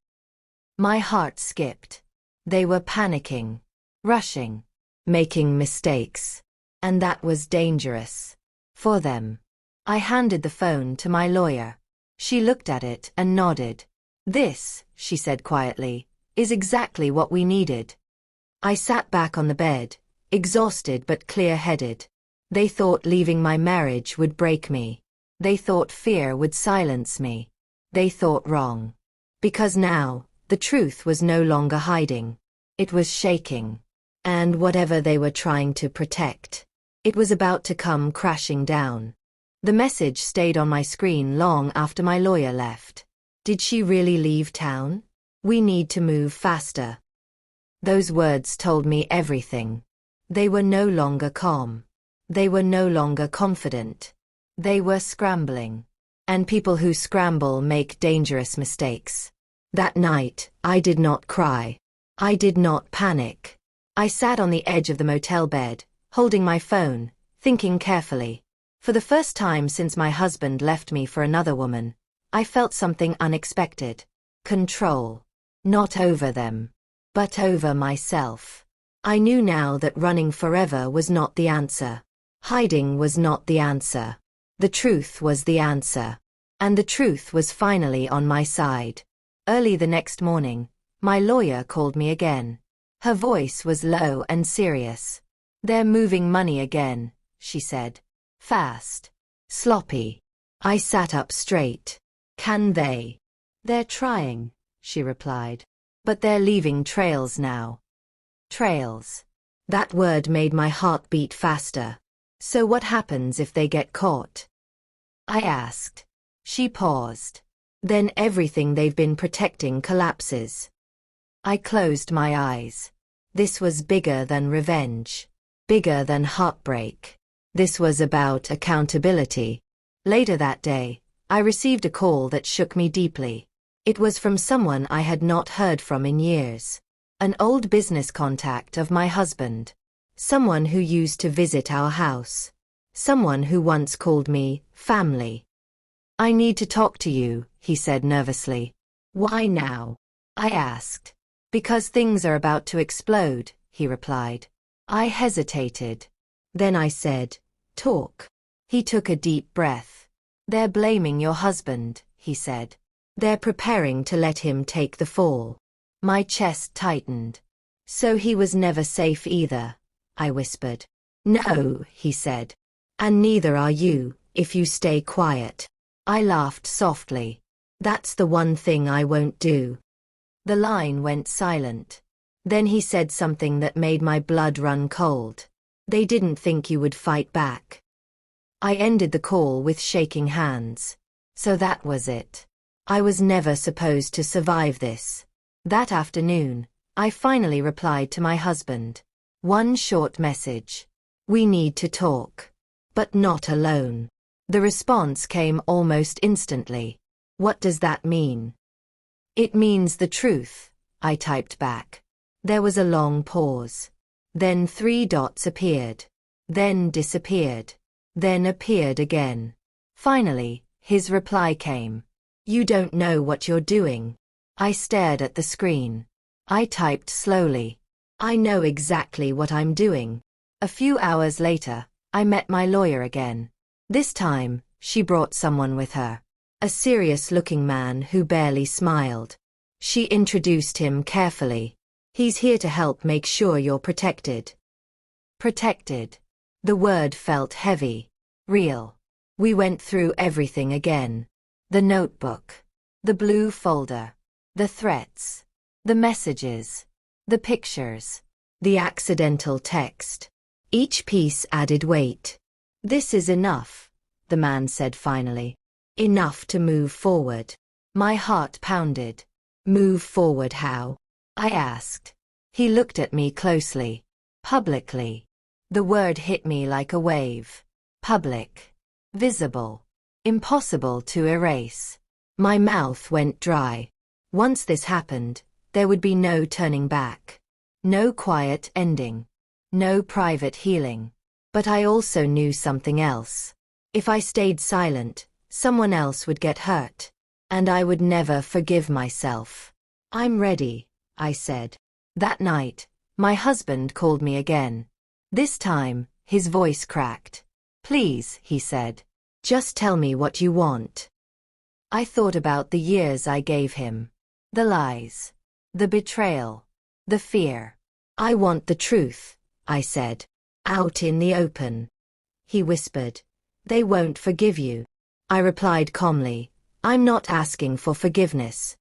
My heart skipped. They were panicking, rushing, making mistakes. And that was dangerous. For them. I handed the phone to my lawyer. She looked at it and nodded. This, she said quietly, is exactly what we needed. I sat back on the bed, exhausted but clear-headed. They thought leaving my marriage would break me. They thought fear would silence me. They thought wrong. Because now, the truth was no longer hiding. It was shaking. And whatever they were trying to protect, it was about to come crashing down. The message stayed on my screen long after my lawyer left. Did she really leave town? We need to move faster. Those words told me everything. They were no longer calm. They were no longer confident. They were scrambling. And people who scramble make dangerous mistakes. That night, I did not cry. I did not panic. I sat on the edge of the motel bed, holding my phone, thinking carefully. For the first time since my husband left me for another woman, I felt something unexpected. Control. Not over them, but over myself. I knew now that running forever was not the answer. Hiding was not the answer. The truth was the answer. And the truth was finally on my side. Early the next morning, my lawyer called me again. Her voice was low and serious. They're moving money again, she said. Fast. Sloppy. I sat up straight. Can they? They're trying, she replied. But they're leaving trails now. Trails. That word made my heart beat faster. So what happens if they get caught? I asked. She paused. Then everything they've been protecting collapses. I closed my eyes. This was bigger than revenge. Bigger than heartbreak. This was about accountability. Later that day, I received a call that shook me deeply. It was from someone I had not heard from in years. An old business contact of my husband. Someone who used to visit our house. Someone who once called me family. I need to talk to you, he said nervously. Why now? I asked. Because things are about to explode, he replied. I hesitated. Then I said, talk. He took a deep breath. They're blaming your husband, he said. They're preparing to let him take the fall. My chest tightened. So he was never safe either, I whispered. No, he said. And neither are you, if you stay quiet. I laughed softly. That's the one thing I won't do. The line went silent. Then he said something that made my blood run cold. They didn't think you would fight back. I ended the call with shaking hands. So that was it. I was never supposed to survive this. That afternoon, I finally replied to my husband. One short message. We need to talk. But not alone. The response came almost instantly. What does that mean? It means the truth, I typed back. There was a long pause. Then 3 dots appeared. Then disappeared. Then appeared again. Finally, his reply came. You don't know what you're doing. I stared at the screen. I typed slowly. I know exactly what I'm doing. A few hours later, I met my lawyer again. This time, she brought someone with her. A serious-looking man who barely smiled. She introduced him carefully. He's here to help make sure you're protected. Protected. The word felt heavy. Real. We went through everything again. The notebook. The blue folder. The threats. The messages. The pictures. The accidental text. Each piece added weight. This is enough, the man said finally. Enough to move forward. My heart pounded. Move forward how? I asked. He looked at me closely. Publicly. The word hit me like a wave. Public. Visible. Impossible to erase. My mouth went dry. Once this happened, there would be no turning back. No quiet ending. No private healing. But I also knew something else. If I stayed silent, someone else would get hurt. And I would never forgive myself. I'm ready, I said. That night, my husband called me again. This time, his voice cracked. Please, he said. Just tell me what you want. I thought about the years I gave him. The lies. The betrayal. The fear. I want the truth, I said. Out in the open. He whispered. They won't forgive you. I replied calmly. I'm not asking for forgiveness.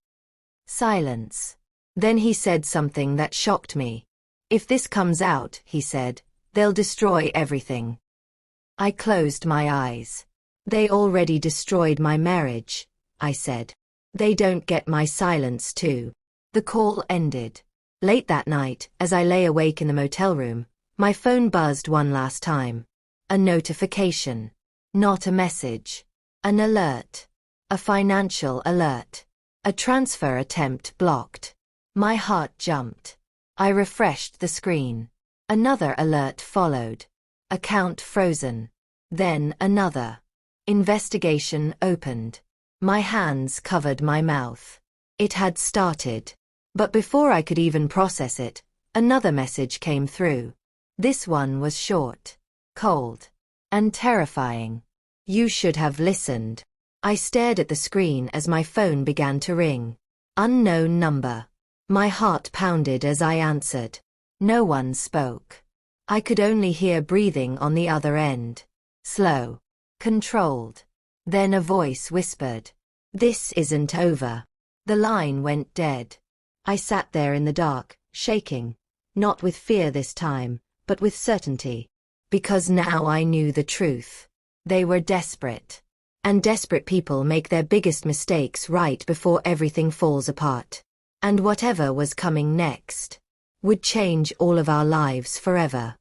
Silence. Then he said something that shocked me. If this comes out, he said, they'll destroy everything. I closed my eyes. They already destroyed my marriage, I said. They don't get my silence too. The call ended. Late that night, as I lay awake in the motel room, my phone buzzed one last time. A notification. Not a message. An alert. A financial alert. A transfer attempt blocked. My heart jumped. I refreshed the screen. Another alert followed. Account frozen. Then another. Investigation opened. My hands covered my mouth. It had started. But before I could even process it, another message came through. This one was short, cold, and terrifying. You should have listened. I stared at the screen as my phone began to ring. Unknown number. My heart pounded as I answered. No one spoke. I could only hear breathing on the other end. Slow. Controlled. Then a voice whispered. This isn't over. The line went dead. I sat there in the dark, shaking. Not with fear this time, but with certainty. Because now I knew the truth. They were desperate. And desperate people make their biggest mistakes right before everything falls apart. And whatever was coming next would change all of our lives forever.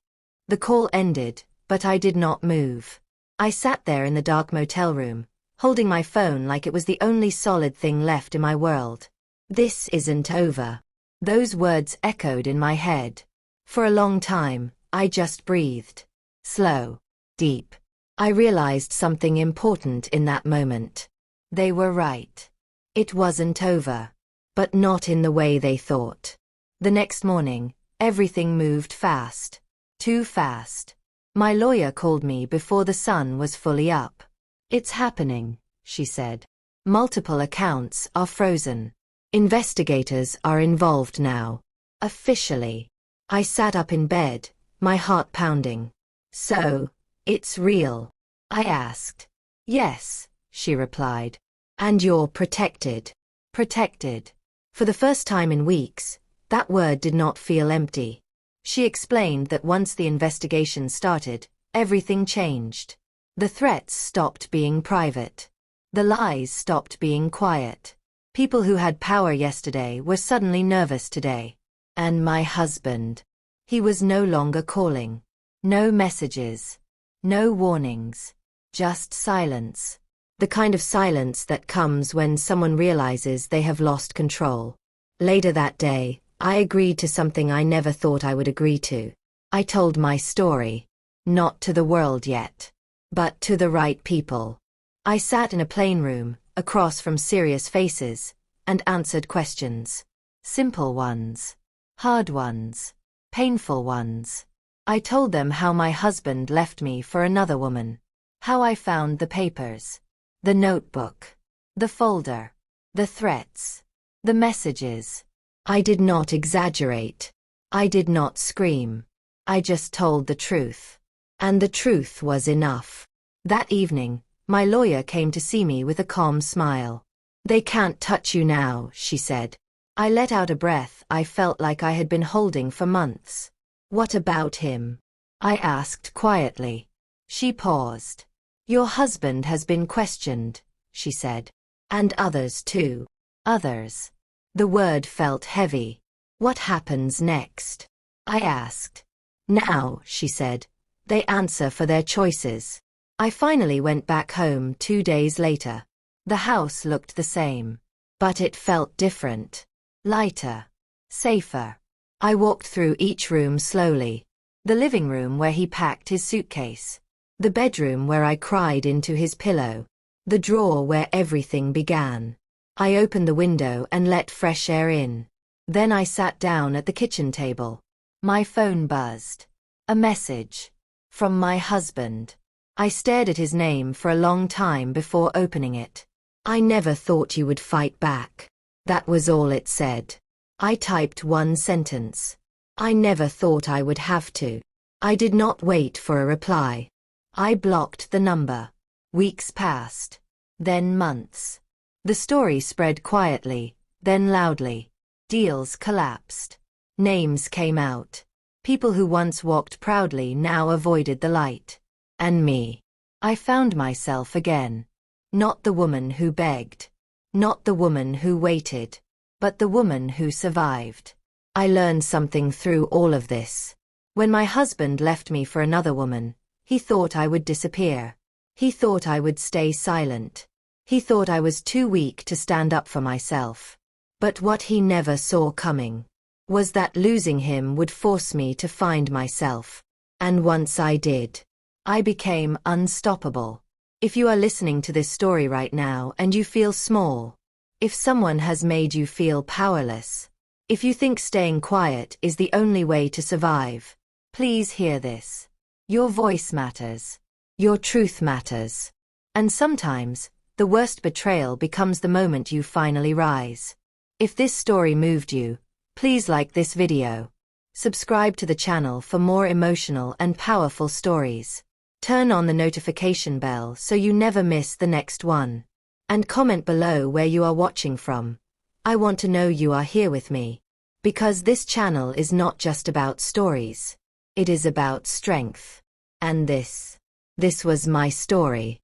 The call ended, but I did not move. I sat there in the dark motel room, holding my phone like it was the only solid thing left in my world. This isn't over. Those words echoed in my head. For a long time, I just breathed. Slow. Deep. I realized something important in that moment. They were right. It wasn't over. But not in the way they thought. The next morning, everything moved fast. Too fast. My lawyer called me before the sun was fully up. It's happening, she said. Multiple accounts are frozen. Investigators are involved now. Officially. I sat up in bed, my heart pounding. So, it's real? I asked. Yes, she replied. And you're protected. Protected. For the first time in weeks, that word did not feel empty. She explained that once the investigation started, everything changed. The threats stopped being private. The lies stopped being quiet. People who had power yesterday were suddenly nervous today. And my husband. He was no longer calling. No messages. No warnings. Just silence. The kind of silence that comes when someone realizes they have lost control. Later that day, I agreed to something I never thought I would agree to. I told my story. Not to the world yet. But to the right people. I sat in a plain room, across from serious faces, and answered questions. Simple ones. Hard ones. Painful ones. I told them how my husband left me for another woman. How I found the papers. The notebook. The folder. The threats. The messages. I did not exaggerate. I did not scream. I just told the truth. And the truth was enough. That evening, my lawyer came to see me with a calm smile. "They can't touch you now," she said. I let out a breath I felt like I had been holding for months. "What about him?" I asked quietly. She paused. "Your husband has been questioned," she said. "And others too." Others. The word felt heavy. "What happens next?" I asked. "Now," she said, "they answer for their choices." I finally went back home 2 days later. The house looked the same. But it felt different. Lighter. Safer. I walked through each room slowly. The living room where he packed his suitcase. The bedroom where I cried into his pillow. The drawer where everything began. I opened the window and let fresh air in. Then I sat down at the kitchen table. My phone buzzed. A message. From my husband. I stared at his name for a long time before opening it. "I never thought you would fight back." That was all it said. I typed one sentence. "I never thought I would have to." I did not wait for a reply. I blocked the number. Weeks passed. Then months. The story spread quietly, then loudly. Deals collapsed. Names came out. People who once walked proudly now avoided the light. And me. I found myself again. Not the woman who begged. Not the woman who waited. But the woman who survived. I learned something through all of this. When my husband left me for another woman, he thought I would disappear. He thought I would stay silent. He thought I was too weak to stand up for myself. But what he never saw coming was that losing him would force me to find myself. And once I did, I became unstoppable. If you are listening to this story right now and you feel small, if someone has made you feel powerless, if you think staying quiet is the only way to survive, please hear this. Your voice matters. Your truth matters. And sometimes, the worst betrayal becomes the moment you finally rise. If this story moved you, please like this video. Subscribe to the channel for more emotional and powerful stories. Turn on the notification bell so you never miss the next one. And comment below where you are watching from. I want to know you are here with me. Because this channel is not just about stories. It is about strength. And this was my story.